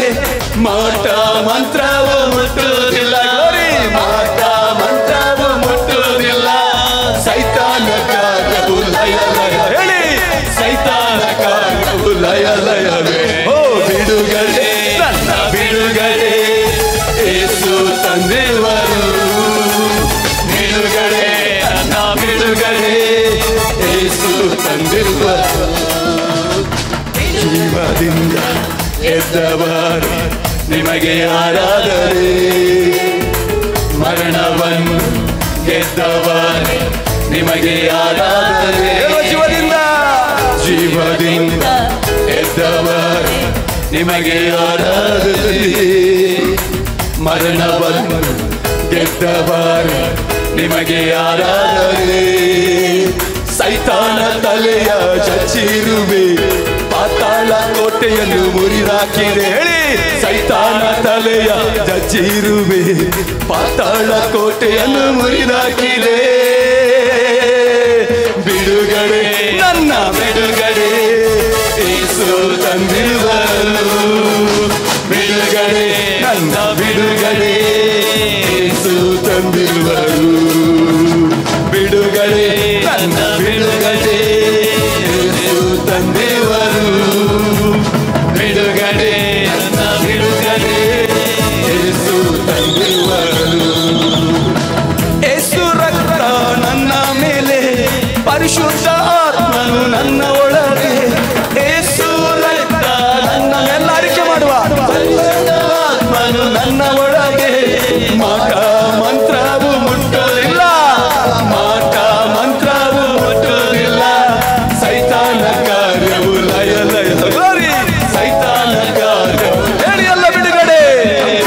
ಮಾಟ ಮಂತ್ರವು ಮುಟ್ಟುವುದಿಲ್ಲ. ಮಾಟ ಮಂತ್ರವು ಮುಟ್ಟುವುದಿಲ್ಲ. ಸೈತಾನ ಕಾರ್ಯವು ಲಯ ಲಯ. ಹೇಳಿ. ಸೈತಾನ ಕಾರ್ಯವು ಲಯ ಲಯವೇ. ಓ ಬಿಡುಗಡೆ, ನನ್ನ ಬಿಡುಗಡೆ ಯೇಸು ತಂದಿರುವರು. ಬಿಡುಗಡೆ, ನನ್ನ ಬಿಡುಗಡೆ ಯೇಸು ತಂದಿರುವರು. ಜೀವದಿಂದ ಎದ್ದವರು ನಿಮಗೆ ಆರಾಧನೆ. ಮರಣವನ್ನು ಗೆದ್ದವರು ನಿಮಗೆ ಆರಾಧನೆ. ಜೀವದಿಂದ ಎದ್ದವರು ನಿಮಗೆ ಆರಾಧನೆ. ಮರಣವನ್ನು ಗೆದ್ದವರು ನಿಮಗೆ ಆರಾಧನೆ. ಸೈತಾನ ತಲೆಯ ಚಚ್ಚಿರುವೆ, ಪಾತಾಳ ಕೋಟೆಯನ್ನು ಮುರಿದಾಕಿದೆ. ಹೇಳಿ, ಸೈತಾನ ತಲೆಯ ಚಚ್ಚಿರುವೆ, ಪಾತಾಳ ಕೋಟೆಯನ್ನು ಮುರಿದಾಕಿದೆ. ಬಿಡುಗಡೆ, ನನ್ನ ಬಿಡುಗಡೆ ಯೇಸು ತಂದಿರುವರು. ಬಿಡುಗಡೆ, ನನ್ನ ಬಿಡುಗಡೆ ಯೇಸು ತಂದಿರುವರು. ಬಿಡುಗಡೆ, ನನ್ನ ಬಿಡುಗಡೆ ಯೇಸು ತಂದಿರುವರು. ಬಿಡುಗಡೆ, ನನ್ನ ಬಿಡುಗಡೆ ಯೇಸು ತಂದಿರುವರು. ಯೇಸು ರಕ್ತ ನನ್ನ ಮೇಲೆ, ಪರಿಶುದ್ಧ ಆತ್ಮನು ನನ್ನ ಒಳಗೆ. ಯೇಸು ರಕ್ತ ನನ್ನ ಎಲ್ಲ ಅರಿಕೆ ಮಾಡುವ, ಪರಿಶುದ್ಧ ಆತ್ಮನು ನನ್ನ ಒಳಗೆ. ಮಾಟ ಮಂತ್ರವು ಮುಟ್ಟೋದಿಲ್ಲ, ಮಾಟ ಮಂತ್ರವು ಮುಟ್ಟೋದಿಲ್ಲ. ಸೈತಾನ ಕಾರ್ಯವು ಲಯ ಲಯ. ಸೈತಾನ ಕಾರ್ಯವು ಹೇಳಿ ಎಲ್ಲ. ಬಿಡುಗಡೆ,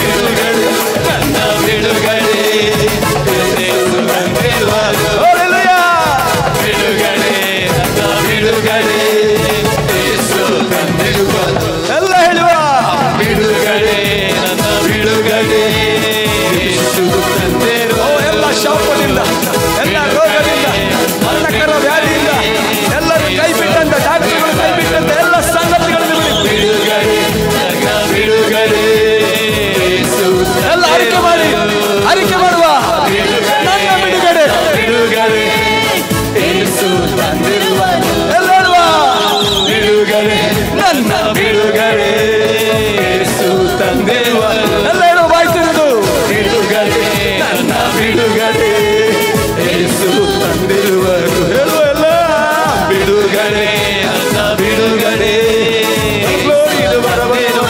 ಬಿಡುಗಡೆ, ನನ್ನ ಬಿಡುಗಡೆ ಯೇಸು ತಂದಿರುವರು. ಬಿಡುಗಡೆ, ನನ್ನ ಬಿಡುಗಡೆ ಯೇಸು ತಂದಿರುವರು. ಎಲ್ಲ ಹೇಳುವ, ಬಿಡುಗಡೆ, ನನ್ನ ಬಿಡುಗಡೆ ಯೇಸು ತಂದಿರುವರು. ಎಲ್ಲ ಶಾಪದಿಂದ, ಎಲ್ಲ ರೋಗದಿಂದ, ಮರಣಕರ ವ್ಯಾಧಿಯಿಂದ, ಎಲ್ಲರೂ ಕೈ ಬಿಟ್ಟಂತ, ಡಾಕ್ಟರ್ಗಳು ಕೈ ಬಿಟ್ಟಂತ ಎಲ್ಲ ಸಂಗತಿಗಳನ್ನು ಬಿಡುಗಡೆ, ನನ್ನ ಬಿಡುಗಡೆ ಯೇಸು. ಎಲ್ಲ ಅರಿಕೆ ಮಾಡಿ, ಅರಿಕೆ ಮಾಡುವ, ನನ್ನ ಬಿಡುಗಡೆ, ಬಿಡುಗಡೆ ಯೇಸು ತಂದಿರುವರು. ಎಲ್ಲ ಹೇಳುವ, ಬಿಡುಗಡೆ, ನನ್ನ ಬಿಡುಗಡೆ ಯೇಸು ತಂದಿರುವರು. ಎಲ್ಲ ಹೇಳುವ, ಬಾಯ್ತಿರುವುದು. ಬಿಡುಗಡೆ, ನನ್ನ ಬಿಡುಗಡೆ ಯೇಸು ತಂದಿರುವರು. ಹೇಳುವ ಎಲ್ಲ. ಬಿಡುಗಡೆ, ನನ್ನ ಬಿಡುಗಡೆ ಇದು ಬರಬೇಕು.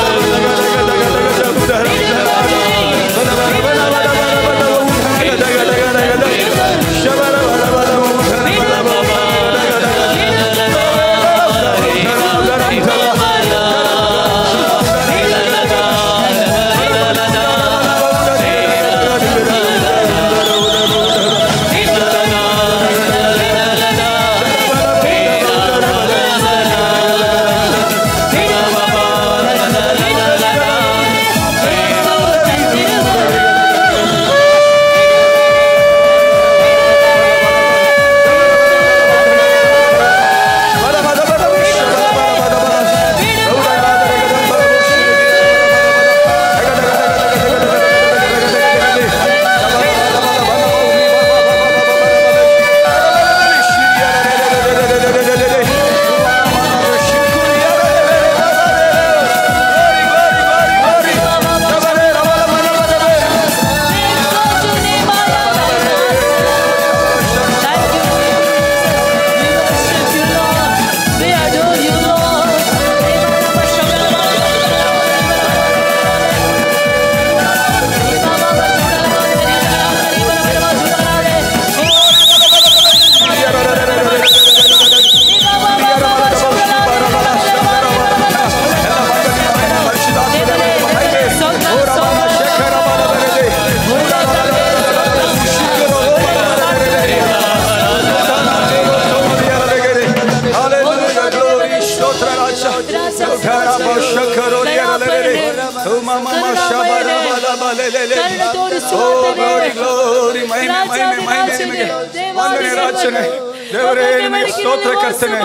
ದೇವರೇ ನಿಮಗೆ ಸ್ತೋತ್ರ ಕರ್ತನೆ.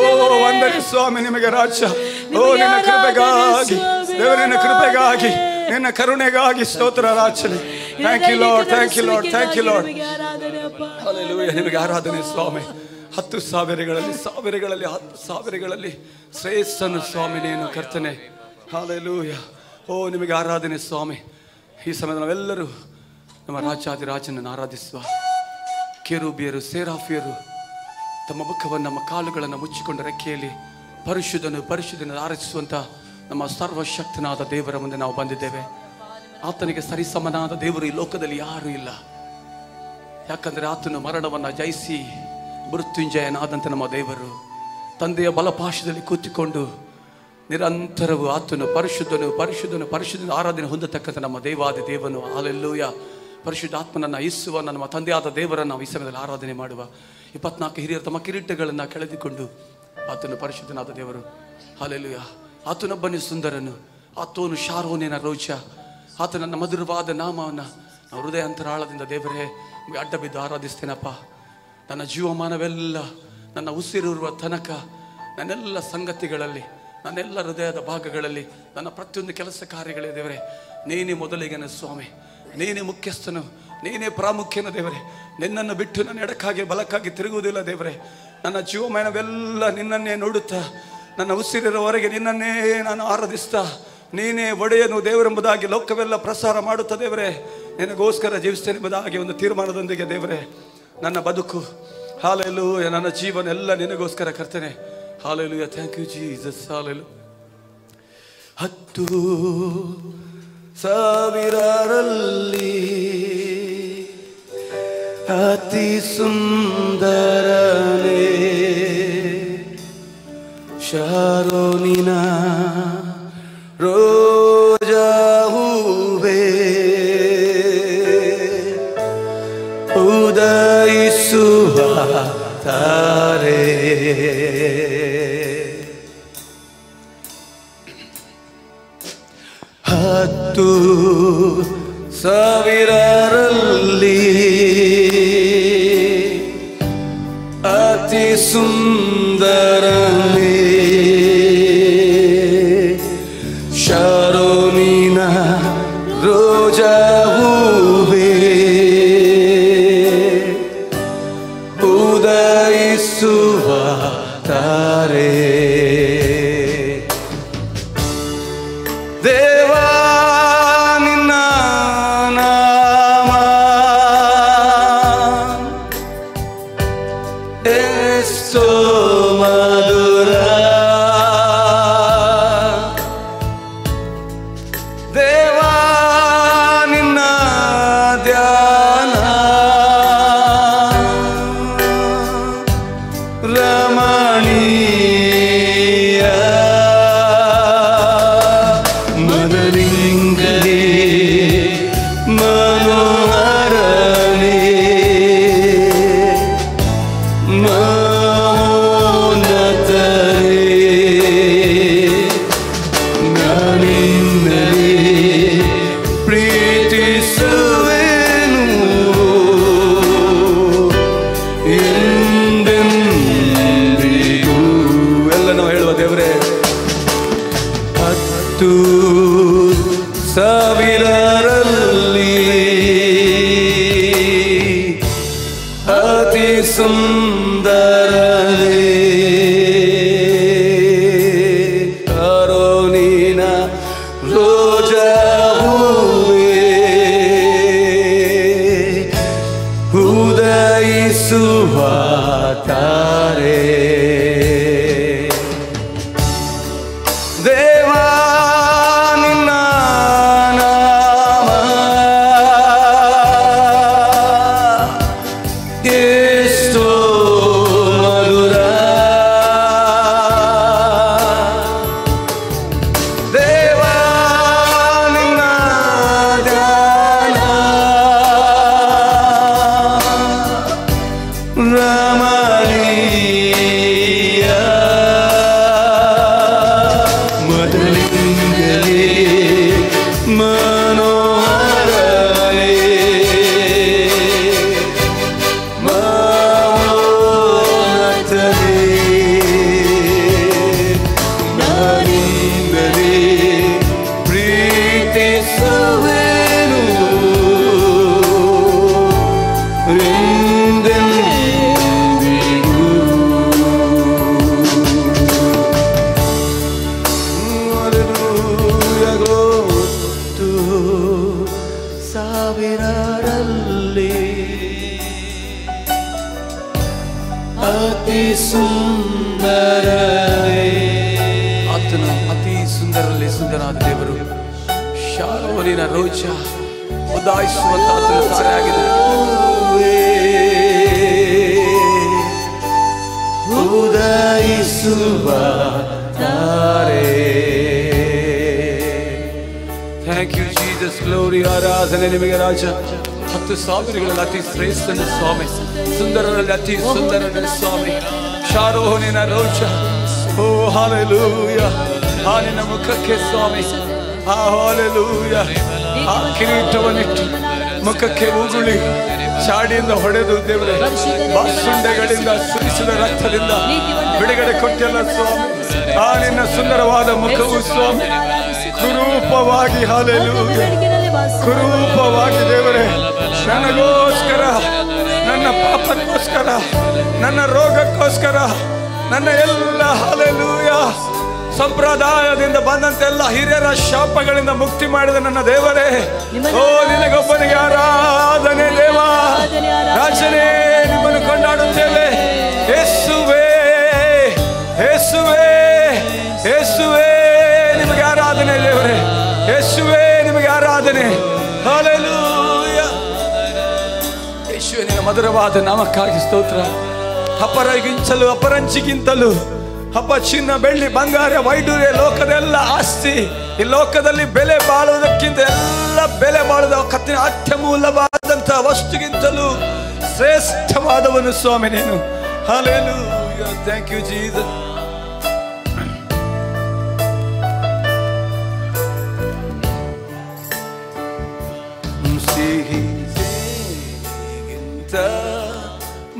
ಓ ವಂದನೆ ಸ್ವಾಮಿ ನಿಮಗೆ ರಾಜ್ಯ. ಓ ನಿನ್ನ ಕೃಪೆಗಾಗಿ ದೇವರೇ, ನಿನ್ನ ಕೃಪೆಗಾಗಿ, ನಿನ್ನ ಕರುಣೆಗಾಗಿ ಸ್ತೋತ್ರ ರಾಜನೇ. Thank you lord, thank you lord, thank you lord. Hallelujah, ನಿಮಗೆ ಆರಾಧನೆ ಸ್ವಾಮಿ. 10,000ಗಳಲ್ಲಿ, ಸಾವಿರಗಳಲ್ಲಿ, 10,000ಗಳಲ್ಲಿ ಶ್ರೇಷ್ಠನು ಸ್ವಾಮಿ ನೀನು ಕರ್ತನೆ. ಹಲ್ಲೆಲೂಯಾ. ಓ ನಿಮಗೆ ಆರಾಧನೆ ಸ್ವಾಮಿ. ಈ ಸಮಯದ ನಾವೆಲ್ಲರೂ ನಮ್ಮ ರಾಜಾದಿರಾಜನನ್ನು ಆರಾಧಿಸುವ. ಕೆರೂಬಿಯರು, ಸೇರಾಫಿಯರು ತಮ್ಮ ಮುಖವನ್ನು, ನಮ್ಮ ಕಾಲುಗಳನ್ನು ಮುಚ್ಚಿಕೊಂಡ ರೆಕ್ಕೆಯಲ್ಲಿ ಪರಿಶುದ್ಧನು ಪರಿಶುದ್ಧನ ಆರಾಧಿಸುವಂಥ ನಮ್ಮ ಸರ್ವಶಕ್ತನಾದ ದೇವರ ಮುಂದೆ ನಾವು ಬಂದಿದ್ದೇವೆ. ಆತನಿಗೆ ಸರಿಸಮನಾದ ದೇವರು ಈ ಲೋಕದಲ್ಲಿ ಯಾರೂ ಇಲ್ಲ. ಯಾಕಂದರೆ ಆತನು ಮರಣವನ್ನು ಜಯಿಸಿ ಮೃತ್ಯುಂಜಯನಾದಂಥ ನಮ್ಮ ದೇವರು ತಂದೆಯ ಬಲಪಾಶದಲ್ಲಿ ಕೂತಿಕೊಂಡು ನಿರಂತರವು ಆತನು ಪರಿಶುದ್ಧನು ಪರಿಶುದ್ಧನು ಪರಿಶುದ್ಧ ಆರಾಧನೆ ಹೊಂದತಕ್ಕಂಥ ನಮ್ಮ ದೇವಾದಿ ದೇವನು. ಹಲ್ಲೆಲೂಯಾ. ಪರಿಶುದ್ಧಾತ್ಮನನ್ನು ಇಸುವ ನಮ್ಮ ತಂದೆಯಾದ ದೇವರನ್ನು ನಾವು ಈ ಸಮಯದಲ್ಲಿ ಆರಾಧನೆ ಮಾಡುವ. 24 ಹಿರಿಯರು ತಮ್ಮ ಕಿರೀಟಗಳನ್ನು ಕೆಳೆದುಕೊಂಡು ಆತನು ಪರಿಶುದ್ಧನಾದ ದೇವರು. ಹಲ್ಲೆಲೂಯಾ. ಆತನೊಬ್ಬನೇ ಸುಂದರನು, ಆತನು ಶಾರೋನಿನ ರೋಚ. ಆತ ನನ್ನ ಮಧುರವಾದ ನಾಮವನ್ನು ನಾವು ಹೃದಯ ಅಂತರಾಳದಿಂದ ದೇವರೇ ಅಡ್ಡ ಬಿದ್ದು ಆರಾಧಿಸ್ತೇನಪ್ಪ. ನನ್ನ ಜೀವಮಾನವೆಲ್ಲ, ನನ್ನ ಉಸಿರಿರುವ ತನಕ, ನನ್ನೆಲ್ಲ ಸಂಗತಿಗಳಲ್ಲಿ, ನನ್ನೆಲ್ಲ ಹೃದಯದ ಭಾಗಗಳಲ್ಲಿ, ನನ್ನ ಪ್ರತಿಯೊಂದು ಕೆಲಸ ಕಾರ್ಯಗಳೇ ದೇವರೇ ನೀನೇ ಮೊದಲಿಗೆನ ಸ್ವಾಮಿ, ನೀನೇ ಮುಖ್ಯಸ್ಥನು, ನೀನೇ ಪ್ರಾಮುಖ್ಯನ ದೇವರೇ. ನಿನ್ನನ್ನು ಬಿಟ್ಟು ನನ್ನ ಎಡಕ್ಕಾಗಿ ಬಲಕ್ಕಾಗಿ ತಿರುಗುವುದಿಲ್ಲ ದೇವರೇ. ನನ್ನ ಜೀವಮಾನವೆಲ್ಲ ನಿನ್ನನ್ನೇ ನೋಡುತ್ತಾ, ನನ್ನ ಉಸಿರಿರುವವರೆಗೆ ನಿನ್ನನ್ನೇ ನಾನು ಆರಾಧಿಸ್ತಾ, ನೀನೇ ಒಡೆಯನು ದೇವರೆಂಬುದಾಗಿ ಲೋಕವೆಲ್ಲ ಪ್ರಸಾರ ಮಾಡುತ್ತಾ ದೇವರೇ ನಿನಗೋಸ್ಕರ ಜೀವಿಸ್ತೇನೆ ಎಂಬುದಾಗಿ ಒಂದು ತೀರ್ಮಾನದೊಂದಿಗೆ ದೇವರೇ ನನ್ನ ಬದುಕು, ಹಾಲೆಲೂಯ, ನನ್ನ ಜೀವನ ಎಲ್ಲ ನಿನಗೋಸ್ಕರ ಕರ್ತೇನೆ. Hallelujah. Thank you Jesus. Hallelujah. 10,000ರಲ್ಲಿ ಅತಿ ಸುಂದರನೇ ಶಾರೋನಿನ ರೋಜಾ ಹೂವೇ, ಉದಯಿಸುವ ತಾರೆ. ಹತ್ತು ಸಾವಿರರಲ್ಲಿ ಅತಿ ಸುಂದರನೇ ಶಾರೋನಿನ ರೋಜಾ ಹೂವೇ, ಉದಯಿಸುವ ತಾರೆ. ದೇವಾ ನಿನ್ನ ನಾಮ ಎಷ್ಟೋ ಮಧುರ, ದೇವಾ ನಿನ್ನ ಧ್ಯಾನ ರಮಣೀಯ. ಮನಲಿಂಗನೇ ಮನೋಹರನೇ ಮೌನತರೇ, ನಾನಿನ್ನಲೇ ಪ್ರೀತಿಸುವೆನು ಎಂದೆಂದಿಗೂ. ಎಲ್ಲ ನಾವು ಹೇಳುವ ದೇವರೇ. 10,000ರಲ್ಲಿ ಅತಿ ಸುಂದರನೇ ಶಾರೋನಿನ ರೋಜಾ ಹೂವೇ, ಉದಯಿಸುವ ತಾರೆ. ದೇವಾ ನಿನ್ನ ನಾಮ ಎಷ್ಟೋ ಮಧುರ, ದೇವಾ ನಿನ್ನ ಧ್ಯಾನ ರಮಣೀಯ. ಮೊದಲಿಂದಲೇ ಮನೋಹರನೇ ಮೌನತನೇ, ನಾನಿನ್ನಲೇ ಪ್ರೀತಿಸುವೆನು ಎಂದೆಂದಿಗೂ. ಹತ್ತು ಸಾವಿರರಲ್ಲಿ ಅತಿ ಸುಂದರನೇ. ಆತನು ಅತಿ ಸುಂದರಲ್ಲಿ ಸುಂದರನಾದ ದೇವರು. ಶಾರೋನಿನ ರೋಜ ಉದಾಯಿಸುವಂತ ಆತನ ತಾರೆಯಾಗಿದೆ. ಉದಯಿಸುವ ತಾರೆ. Thank you Jesus. ಗ್ಲೋರಿ, ಆರಾಧನೆ ನಿಮಗೆ ರಾಜ. 10,000ಗಳಲ್ಲಿ ಅತಿ ಶ್ರೇಷ್ಠನ ಸ್ವಾಮಿ, ಸುಂದರರಲ್ಲಿ ಅತಿ ಸುಂದರನ ಸ್ವಾಮಿ, ಶಾರೋನಿನ ರೋಷ. ಓ ಹಾಲೆಲೂಯ. ಆ ನಿನ್ನ ಮುಖಕ್ಕೆ ಸ್ವಾಮಿ, ಆ ಹಾಲೆಲೂಯ, ಆ ಕಿರೀಟವನ್ನಿಟ್ಟು ಮುಖಕ್ಕೆ ಉಗುಳಿ ಚಾಡಿಯಿಂದ ಹೊಡೆದು ದೇವರೇ, ಬಾಸುಂಡೆಗಳಿಂದ ಸುರಿಸಿದ ರಕ್ತದಿಂದ ಬಿಡುಗಡೆ ಕೊಟ್ಟೆಲ್ಲ ಸ್ವಾಮಿ. ಆ ನಿನ್ನ ಸುಂದರವಾದ ಮುಖವು ಸ್ವಾಮಿ ಕುರೂಪವಾಗಿ, ಹಾಲೆಲೂಯ, ಕುರೂಪವಾಗಿ ದೇವರೇ, ನನಗೋಸ್ಕರ, ನನ್ನ ಪಾಪಕ್ಕೋಸ್ಕರ, ನನ್ನ ರೋಗಕ್ಕೋಸ್ಕರ, ನನ್ನ ಎಲ್ಲ ಹಾಲೆಲೂಯ ಸಂಪ್ರದಾಯದಿಂದ ಬಂದಂತೆಲ್ಲ ಹಿರಿಯರ ಶಾಪಗಳಿಂದ ಮುಕ್ತಿ ಮಾಡಿದ ನನ್ನ ದೇವರೇ, ಓ ನಿನಗೊಬ್ಬನಿಗೆ ಆರಾಧನೆ ದೇವ. ರಾಜನೇ, ನಿಮ್ಮನ್ನು ಕೊಂಡಾಡುತ್ತೇವೆ. ಯೇಸುವೇ, ಯೇಸುವೇ, ಯೇಸುವೇ, ನಿಮಗೆ ಆರಾಧನೆ ದೇವರೇ. ಯೇಸುವೇ, ನಿಮಗೆ ಆರಾಧನೆ. ಹಲ್ಲೆಲೂಯ. ಯೇಸುವೇ, ನಿನ್ನ ಮಧುರವಾದ ನಾಮಕ್ಕಾಗಿ ಸ್ತೋತ್ರ. ಅಪರಗಿಂತಲೂ ಅಪರಂಚಿಗಿಂತಲೂ ಹಬ್ಬ, ಚಿನ್ನ, ಬೆಳ್ಳಿ, ಬಂಗಾರ, ವೈಡೂರ್ಯ, ಲೋಕದೆಲ್ಲ ಆಸ್ತಿ, ಈ ಲೋಕದಲ್ಲಿ ಬೆಲೆ ಬಾಳುವುದಕ್ಕಿಂತ ಎಲ್ಲ ಬೆಲೆ ಬಾಳುವ ಕತ್ತಿನ ಅತ್ಯಮೂಲ್ಯವಾದಂಥ ವಸ್ತುಗಿಂತಲೂ ಶ್ರೇಷ್ಠವಾದವನು ಸ್ವಾಮಿ ನೀನು. ಹಲ್ಲೆಲೂಯಾ. Thank you Jesus. ಸಿಹಿಗಿಂತ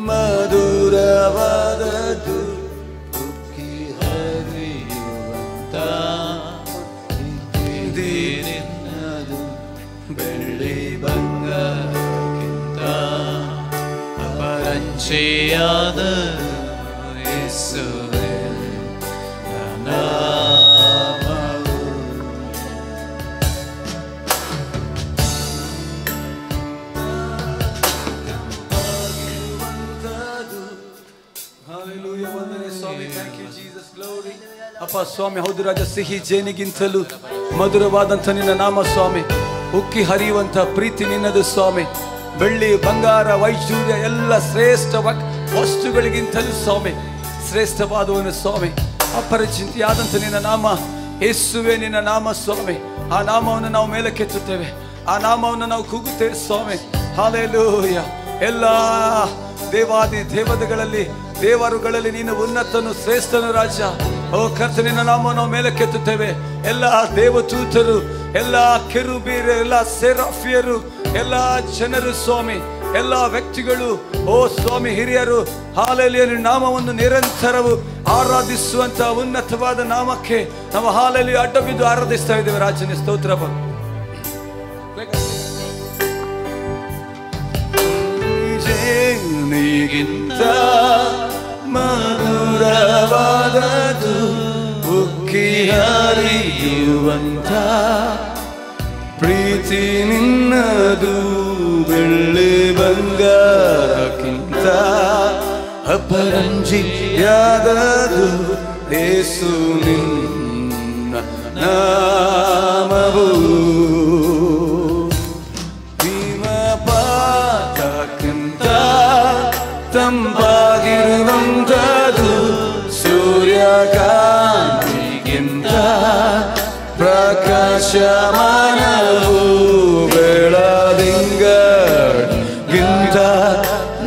ಮಧುರವಾದದ್ದು ಬೆಳ್ಳಿ ಬಂಗಾರಕ್ಕಿಂತ ಅಪರಂಜಿಯಾದ ಯೇಸುವೇ ನನ್ನ ನಾಮವು. Hallelujah. ವಂದನೆ ಸ್ವಾಮಿ. Thank you Jesus. ಗ್ಲೋರಿ. ಅಪ್ಪ ಸ್ವಾಮಿ, ಹೌದು ರಾಜ, ಸಿಹಿ ಜೇನಿಗಿಂತಲೂ ಮಧುರವಾದಂಥ ನಿನ್ನ ನಾಮ ಸ್ವಾಮಿ. ಉಕ್ಕಿ ಹರಿಯುವಂಥ ಪ್ರೀತಿ ನಿನ್ನದು ಸ್ವಾಮಿ. ಬೆಳ್ಳಿ, ಬಂಗಾರ, ವೈಶೂರ್ಯ ಎಲ್ಲ ಶ್ರೇಷ್ಠ ವಸ್ತುಗಳಿಗಿಂತಲೂ ಸ್ವಾಮಿ ಶ್ರೇಷ್ಠವಾದವನು ಸ್ವಾಮಿ. ಅಪರಿಚಿತಿಯಾದಂಥ ನಿನ್ನ ನಾಮ ಯೇಸುವೇ, ನಿನ್ನ ನಾಮ ಸ್ವಾಮಿ. ಆ ನಾಮವನ್ನು ನಾವು ಮೇಲಕ್ಕೆತ್ತುತ್ತೇವೆ, ಆ ನಾಮವನ್ನು ನಾವು ಕೂಗುತ್ತೇವೆ ಸ್ವಾಮಿ. ಹಲ್ಲೆಲೂಯ. ಎಲ್ಲ ದೇವಾದಿ ದೇವತೆಗಳಲ್ಲಿ, ದೇವರುಗಳಲ್ಲಿ ನೀನು ಉನ್ನತನು, ಶ್ರೇಷ್ಠನು ರಾಜ. ಓ ಕರ್ತನೇ, ನಿನ್ನ ನಾಮವನ್ನು ನಾವು ಮೇಲಕ್ಕೆತ್ತುತ್ತೇವೆ. ಎಲ್ಲ ದೇವದೂತರು, ಎಲ್ಲ ಕೆರೂಬಿಯರು, ಎಲ್ಲ ಸೆರಾಫಿಯರು, ಎಲ್ಲ ಜನರು ಸ್ವಾಮಿ, ಎಲ್ಲ ವ್ಯಕ್ತಿಗಳು, ಓ ಸ್ವಾಮಿ ಹಿರಿಯರು, ಹಾಲೆಲೂಯ, ನಿನ್ನ ನಾಮವನ್ನು ನಿರಂತರವು ಆರಾಧಿಸುವಂತ ಉನ್ನತವಾದ ನಾಮಕ್ಕೆ ನಾವು ಹಾಲೆಲೂಯ ಅಡ್ಡ ಬಿದ್ದು ಆರಾಧಿಸ್ತಾ ಇದ್ದೇವೆ ರಾಜನೇ. ಸ್ತೋತ್ರ. ನೀಗಿಂತ ಮಧುರವಾದದು ಉಕ್ಕಿ ಹರಿಯುವಂತ ಪ್ರೀತಿ ನಿನ್ನದು. ಬೆಳ್ಳಿ ಬಂಗಾರಕ್ಕಿಂತ ಅಪರಂಜಿಯಾದದು ಯೇಸು ನಿನ್ನ ನಾಮವು. ತಂಪಾಗಿರುವಂಥದು ಸೂರ್ಯಕಾಂತಿಗಿಂತ ಪ್ರಕಾಶಮಾನವು. ಬೆಳದಿಂಗಳಿಗಿಂತ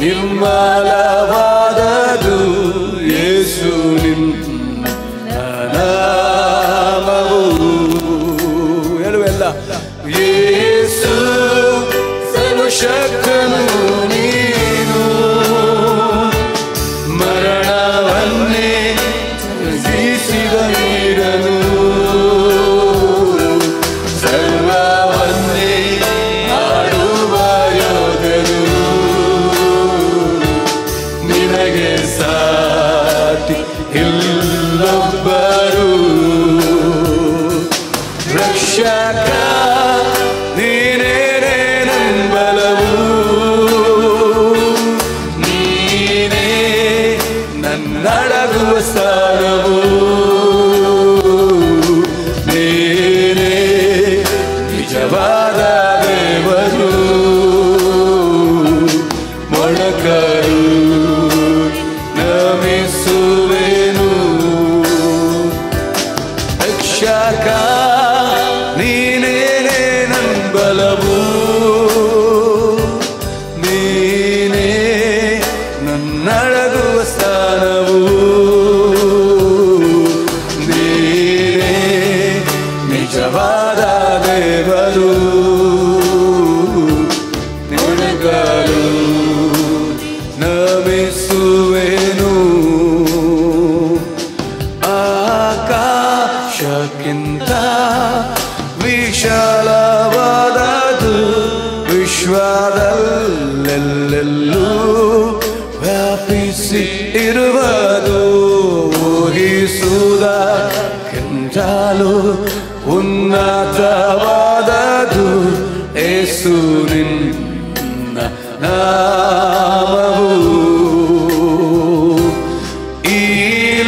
ನಿರ್ಮಲವಾದದು ಯೇಸು ನಿನ್ನ ನಾಮವು. ಹೇಳುವೆಲ್ಲ. ಯೇಸು ಸರ್ವಶಕ್ತನು ನೀನು, ಮರಣವನ್ನೇ ಜಯಿಸಿದ ನೀರನು, ಸರ್ವವನ್ನೇ ಆಡುವ ಯೋಧನು, ನಿನಗೆ ಸಾಟಿ ಇಲ್ಲೊಬ್ಬರು. ರಕ್ಷಕ ನೀನೇ ನಂಬಲವು, ವಿಶ್ವದಲ್ಲೆಲ್ಲೆಲ್ಲೂ ವ್ಯಾಪಿಸಿ ಇರುವುದು ಊಹಿಸುವುದಕ್ಕಿಂತಲೂ ಉನ್ನತವಾದದು ಯೇಸು ನಿನ್ನ ನಾಮವು. ಈ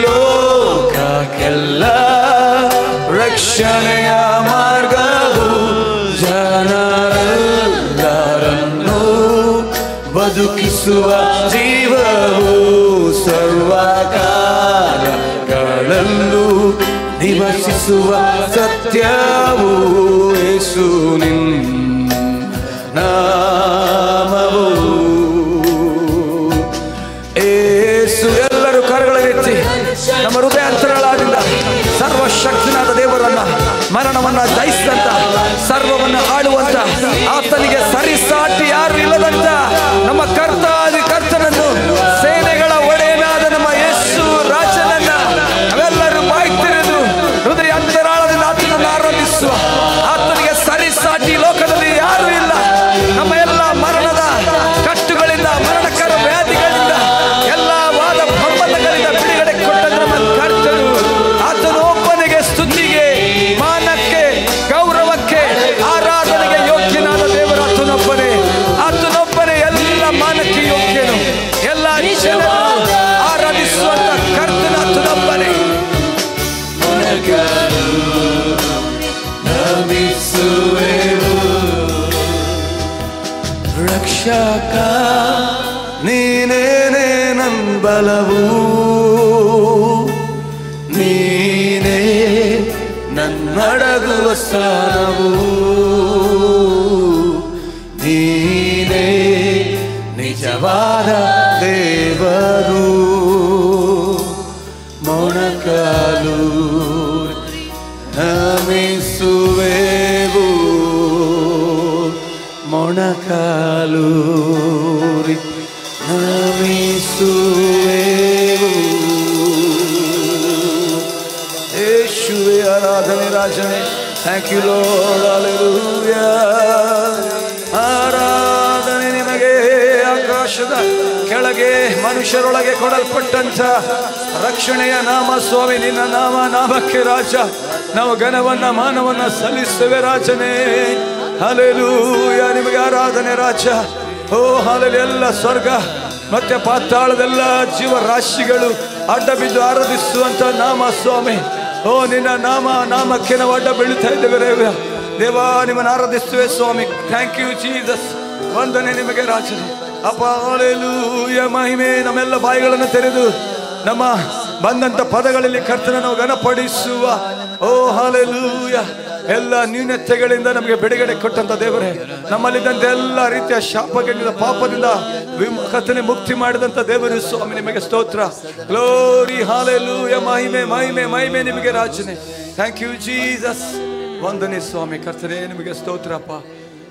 ಲೋಕಕ್ಕೆಲ್ಲ ರಕ್ಷಣೆಯ ಮಾರ್ಗವು ಜನರೆಲ್ಲರನ್ನು ಬದುಕಿಸುವ ಜೀವವು ಸರ್ವಕಾಲಗಳಲ್ಲೂ ನಿವಸಿಸುವ ಸತ್ಯವು ಯೇಸು ನಿನ್ನ ನಾಮವು. ಯೇಸು. ಎಲ್ಲರೂ ಕರಗಳನ್ನೆತ್ತಿ ನಮ್ಮ ಹೃದಯಾಂತರಾಳದಿಂದ ಸರ್ವಶಕ್ತನಾದ ದೇವರನ್ನ, ಮರಣವನ್ನ ಜಯಿಸಿದಂತ, ಸರ್ವವನ್ನ ಆಳುವಂತ, ಆತನಿಗೆ ಸರಿಸಾಟಿ ಯಾರು ಇಲ್ಲದಂತ ನಮ್ಮ ಕರ್ತನನ್ನು, ಸೇನೆಗಳ ಒಡೆಯನಾದ ನಮ್ಮ ಯೇಸು ರಾಜನನ್ನ ನಾವೆಲ್ಲರೂ ಬಾಯಿ ತೆರೆದು ಹೃದಯಾಂತರಾಳದಿಂದ ಆತನನ್ನು ಆರಾಧಿಸುವ. ಆತನಿಗೆ ಸರಿಸಾಟಿ ಲೋಕದಲ್ಲಿ ಯಾರು ಇಲ್ಲ. ನಮ್ಮ ಎಲ್ಲ ಮರಣದ ಕಟ್ಟುಗಳಿಂದ, ಮರಣಕರ ವ್ಯಾಧಿಗಳಿಂದ, ಎಲ್ಲ ವಾದ ಪ್ರಬಂಧಗಳಿಂದ ಬಿಡುಗಡೆ ಕೊಟ್ಟ ನಮ್ಮ ಕರ್ತನು. ಆತನು ಒಬ್ಬನಿಗೆ ಸ್ತುತಿಗೆ, ಮಾನಕ್ಕೆ, ಗೌರವಕ್ಕೆ, ಆರಾಧನೆಗೆ ಯೋಗ್ಯನಾದ ದೇವರು ಆತನೊಬ್ಬನೇ. ಆತನೊಬ್ಬನೇ ಎಲ್ಲ ಮಾನಕ್ಕೆ ಯೋಗ್ಯನು. ಎಲ್ಲ ಜನರು ಆರಾಧಿಸುವಂತ ಕರ್ತನ ಆತನೊಬ್ಬನೇ. ರಕ್ಷಕ ನೀನೇನೇ ನನ್ ಬಲವು, ನೀನೇ ನನ್ನಡಗುವ ಸ್ಥಾನವು, ನೀನೇ ನಿಜವಾದ ದೇವರು. ಮೊಣಕಾಲು ನಮಿಸುವೆವು, ಮೊಣಕಾಲೂರಿ ನಮಿಸುವೆವು. ಯೇಸುವೇ ಆರಾಧನೆ ರಾಜನೇ. Thank you lord. ಹಲ್ಲೆಲೂಯಾ. ಆರಾಧನೆ ನಿಮಗೆ. ಆಕಾಶದ ಕೆಳಗೆ ಮನುಷ್ಯರೊಳಗೆ ಕೊಡಲ್ಪಟ್ಟಂತ ರಕ್ಷಣೆಯ ನಾಮ ಸ್ವಾಮಿ, ನಿನ್ನ ನಾಮ. ನಾಮಕ್ಕೆ ರಾಜ ನಾವು ಘನವನ್ನ ಮಾನವನ್ನ ಸಲ್ಲಿಸ್ತೇವೆ ರಾಜನೇ. ಹಲ್ಲೆಲೂಯಾ. ನಿಮಗೆ ಆರಾಧನೆ ರಾಜ. ಓ ಹಲ್ಲೆಲೂಯಾ. ಎಲ್ಲ ಸ್ವರ್ಗ ಮತ್ತೆ ಪಾತಾಳದೆಲ್ಲ ಜೀವರಾಶಿಗಳು ಅಡ್ಡ ಬಿದ್ದು ಆರಾಧಿಸುವಂತ ನಾಮ ಸ್ವಾಮಿ. ಓ ನಿನ್ನ ನಾಮಕ್ಕೆ ನಾವು ಅಡ್ಡ ಬೀಳ್ತಾ ಇದ್ದೇವೆ ದೇವಾ. ನಿಮ್ಮನ್ನು ಆರಾಧಿಸ್ತೇವೆ ಸ್ವಾಮಿ. Thank you Jesus. ವಂದನೆ ನಿಮಗೆ ರಾಜನೇ. ಅಪ್ಪ ಹಲ್ಲೆಲೂಯಾ. ಮಹಿಮೆ. ನಮ್ಮೆಲ್ಲ ಬಾಯಿಗಳನ್ನು ತೆರೆದು ನಮ್ಮ ಬಂದಂತ ಪದಗಳಲ್ಲಿ ಕರ್ತನ ನಾವು ಘನಪಡಿಸುವ. ಓ ಹಲ್ಲೆಲೂಯಾ. ಎಲ್ಲ ನ್ಯೂನತೆಗಳಿಂದ ನಮಗೆ ಬಿಡುಗಡೆ ಕೊಟ್ಟಂತ ದೇವರೇ, ನಮ್ಮಲ್ಲಿದ್ದಂತೆ ಎಲ್ಲ ರೀತಿಯ ಶಾಪಗಳಿಂದ, ಪಾಪದಿಂದ ಕರ್ತನೆ ಮುಕ್ತಿ ಮಾಡಿದಂತ ದೇವರು ಸ್ವಾಮಿ, ನಿಮಗೆ ಸ್ತೋತ್ರ. ಗ್ಲೋರಿ. ಹಲ್ಲೆಲೂಯಾ. ಮಹಿಮೆ ಮಹಿಮೆ ಮಹಿಮೆ ನಿಮಗೆ ರಾಜನೇ. Thank you Jesus. ವಂದನೆ ಸ್ವಾಮಿ. ಕರ್ತನೆ ನಿಮಗೆ ಸ್ತೋತ್ರಪ್ಪ.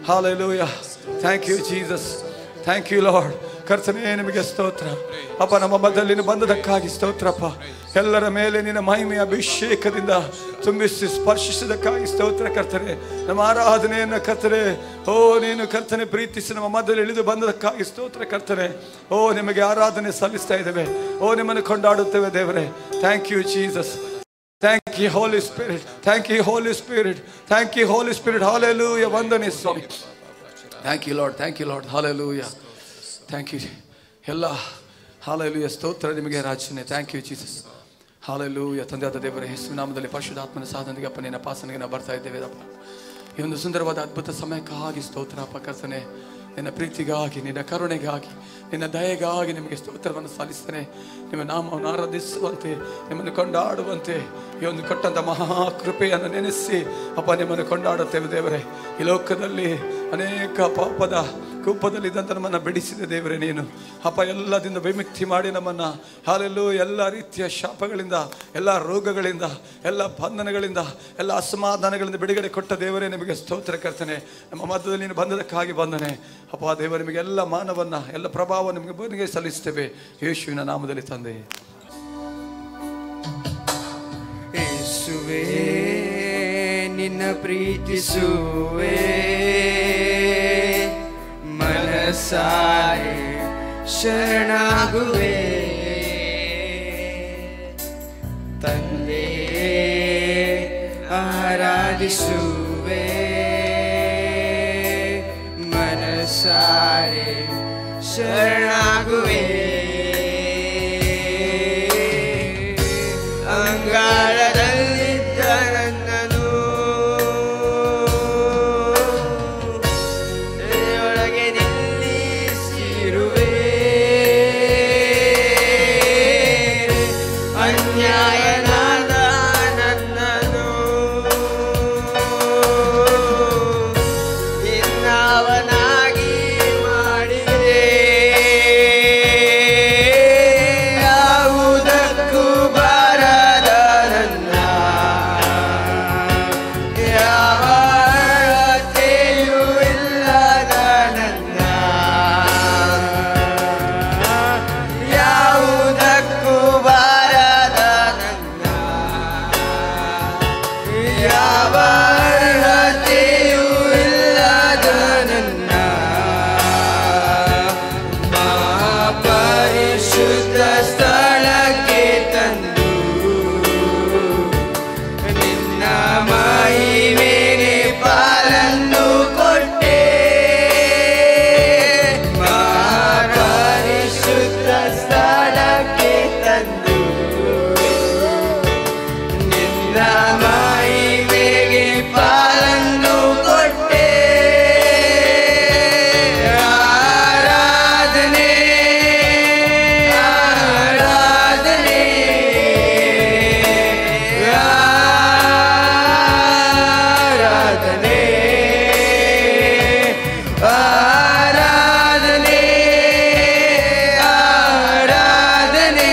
Hallelujah. Thank you Jesus. Thank you Lord. ಕರ್ತನೆ ನಿಮಗೆ ಸ್ತೋತ್ರ ಅಪ್ಪ. ನಮ್ಮ ಮಧ್ಯದಲ್ಲಿ ಬಂದದಕ್ಕಾಗಿ ಸ್ತೋತ್ರಪ್ಪ. ಎಲ್ಲರ ಮೇಲೆ ನಿನ್ನ ಮಹಿಮೆಯ ಅಭಿಷೇಕದಿಂದ ತುಂಬಿಸಿ ಸ್ಪರ್ಶಿಸಿದಕ್ಕಾಗಿ ಸ್ತೋತ್ರ ಕರ್ತನೆ. ನಮ್ಮ ಆರಾಧನೆಯನ್ನು ಕರ್ತನೆ, ಓ ನೀನು ಕರ್ತನೆ ಪ್ರೀತಿಸಿ ನಮ್ಮ ಮಧ್ಯದಲ್ಲಿ ಇಳಿದು ಬಂದದಕ್ಕಾಗಿ ಸ್ತೋತ್ರ ಕರ್ತನೆ. ಓ ನಿಮಗೆ ಆರಾಧನೆ ಸಲ್ಲಿಸ್ತಾ ಇದ್ದೇವೆ. ಓ ನಿಮ್ಮನ್ನು ಕೊಂಡಾಡುತ್ತೇವೆ ದೇವರೇ. Thank you Jesus. Thank you Holy Spirit. Thank you Holy Spirit. Thank you Holy Spirit. Hallelujah. ವಂದನೆ ಸ್ವಾಮಿ. Thank you Lord. Thank you Lord. Hallelujah. Thank you. ಎಲ್ಲ Hallelujah. ಸ್ತೋತ್ರ ನಿಮಗೆ ರಾಜನೇ. Thank you Jesus. Hallelujah. ತಂದೆಯಾದ ದೇವರ ಯೇಸುವಿನ ನಾಮದಲ್ಲಿ ಪರಿಶುದ್ಧಾತ್ಮನ ಸಹಾಯದೊಂದಿಗೆ ಅಪ್ಪ ನಿನ್ನ ಪಾಸನೆಗೆ ನಾವು ಬರ್ತಾ ಇದ್ದೇವೆ ಅಪ್ಪ. ಈ ಒಂದು ಸುಂದರವಾದ ಅದ್ಭುತ ಸಮಯಕ್ಕಾಗಿ ಸ್ತೋತ್ರ ಅಪ್ಪ ಕರ್ತನೆ. ನಿನ್ನ ಪ್ರೀತಿಗಾಗಿ, ನಿನ್ನ ಕರುಣೆಗಾಗಿ, ನಿನ್ನ ದಯೆಗಾಗಿ ನಿಮಗೆ ಸ್ತೋತ್ರವನ್ನು ಸಲ್ಲಿಸ್ತೇನೆ. ನಿಮ್ಮ ನಾಮವನ್ನು ಆರಾಧಿಸುವಂತೆ, ನಿಮ್ಮನ್ನು ಕೊಂಡಾಡುವಂತೆ ಈ ಒಂದು ಕೊಟ್ಟಂಥ ಮಹಾಕೃಪೆಯನ್ನು ನೆನೆಸಿ ಅಪ್ಪ ನಿಮ್ಮನ್ನು ಕೊಂಡಾಡುತ್ತೇವೆ ದೇವರೇ. ಈ ಲೋಕದಲ್ಲಿ ಅನೇಕ ಪಾಪದ ಕೂಪದಲ್ಲಿದ್ದಂಥ ನಮ್ಮನ್ನು ಬಿಡಿಸಿದ ದೇವರೇ ನೀನು ಅಪ್ಪ. ಎಲ್ಲದಿಂದ ವಿಮುಕ್ತಿ ಮಾಡಿ ನಮ್ಮನ್ನು ಹಾಲೆಲ್ಲೂ ಎಲ್ಲ ರೀತಿಯ ಶಾಪಗಳಿಂದ, ಎಲ್ಲ ರೋಗಗಳಿಂದ, ಎಲ್ಲ ಬಂಧನಗಳಿಂದ, ಎಲ್ಲ ಅಸಮಾಧಾನಗಳಿಂದ ಬಿಡುಗಡೆ ಕೊಟ್ಟ ದೇವರೇ ನಿಮಗೆ ಸ್ತೋತ್ರ ಕರ್ತನೆ. ನಮ್ಮ ಮಧ್ಯದಲ್ಲಿ ನೀನು ಬಂದದಕ್ಕಾಗಿ ಬಂದನೆ ಅಪ್ಪ ದೇವರ. ನಿಮಗೆ ಎಲ್ಲ ಮಾನವನ್ನ, ಎಲ್ಲ ಪ್ರಭಾವ ನಿಮಗೆ ಬನಿಗೆ ಸಲ್ಲಿಸ್ತೇವೆ ಯೇಸುವಿನ ನಾಮದಲ್ಲಿ ತಂದೆ. ಯೇಸುವೇ ನಿನ್ನ ಪ್ರೀತಿಸುವೆ, ಮನಸಾರೆ ಶರಣಾಗುವೆ. ತಂದೆ ಆರಾಧಿಸುವೆ, ಮನಸಾರೆ ಶರಣಾಗುವೆ. ಅಂಗಾಳದಲ್ಲಿದ್ದ ನನ್ನನು ಒಳಗೆ ನಿಲ್ಲಿಸಿರುವೆ. ಅನ್ಯಾಯನಾದ ನನ್ನನು ನಿನ್ನವನಾಗಿ ಮಾಡಿದೆ. ಯಾವುದಕ್ಕೂ ಬಾರದ ನನ್ನ ಯಾವ ಅಳತೆಯೂ ಇಲ್ಲದ ನನ್ನ ಯಾವುದಕ್ಕೂ ಬಾರದ ನನ್ನ ಯಾವ ಅಳತೆಯೂ ಇಲ್ಲದ ನನ್ನ ಮಹಾಪರಿಶುದ್ಧ ಸ್ಥಳಕ್ಕೆ ತಂದು ನಿನ್ನ ಮಹಿಮೆಗೆ ಪಾಲನ್ನು ಕೊಟ್ಟೆ. ಮಹಾಪರಿಶುದ್ಧ ಸ್ಥಳಕ್ಕೆ ತಂದು ನಿನ್ನ ಮಹಿಮೆಗೆ ಪಾಲನ್ನು ಕೊಟ್ಟೆ. ಆರಾಧನೆ ಆರಾಧನೆ ಆರಾಧನೆ ಆರಾಧನೆ ಆರಾಧನೆ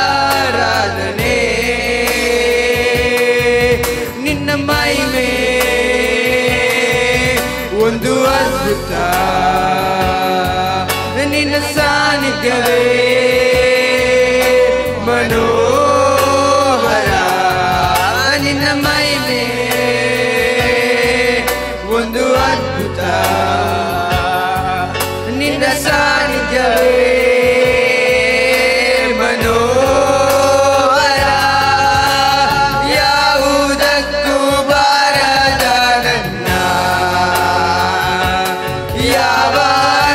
ಆರಾಧನೆ. ನಿನ್ನ ಮಹಿಮೆ ಒಂದು ಅದ್ಭುತ, ನಿನ್ನ ಸಾನ್ನಿಧ್ಯವೇ ಮನೋಹರ. ನಿನ್ನ ಮಹಿಮೆ ಒಂದು ಅದ್ಭುತ, ನಿನ್ನ ಸಾನ್ನಿಧ್ಯವೇ ಮನೋಹರ. ಯಾವುದಕ್ಕೂ ಬಾರದ ನನ್ನ ಯಾವ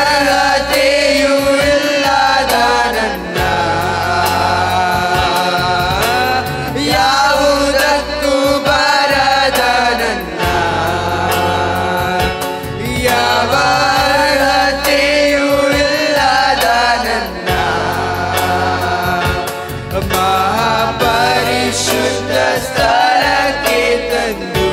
ಅರ್ಹತೆಯೂ ಇಲ್ಲದ ನನ್ನ ಯಾವುದಕ್ಕೂ ಬಾರದ ನನ್ನ ಯಾವ ಅರ್ಹತೆಯೂ ಇಲ್ಲದ ನನ್ನ ಮಹಾಪರಿಶುದ್ಧ ಸ್ಥಳಕ್ಕೆ ತಂದು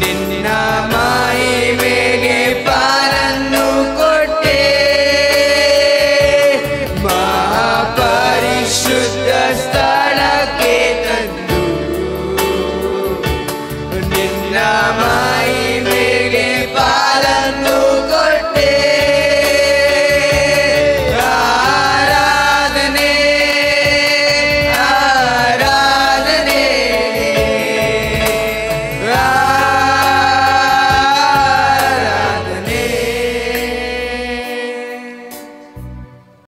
ನಿನ್ನ ಮಹಿಮೆಗೆ ಪಾಲನ್ನು ಕೊಟ್ಟೆ. ಮಹಾಪರಿಶುದ್ಧ ಸ್ಥಳಕ್ಕೆ ತಂದು ನಿನ್ನ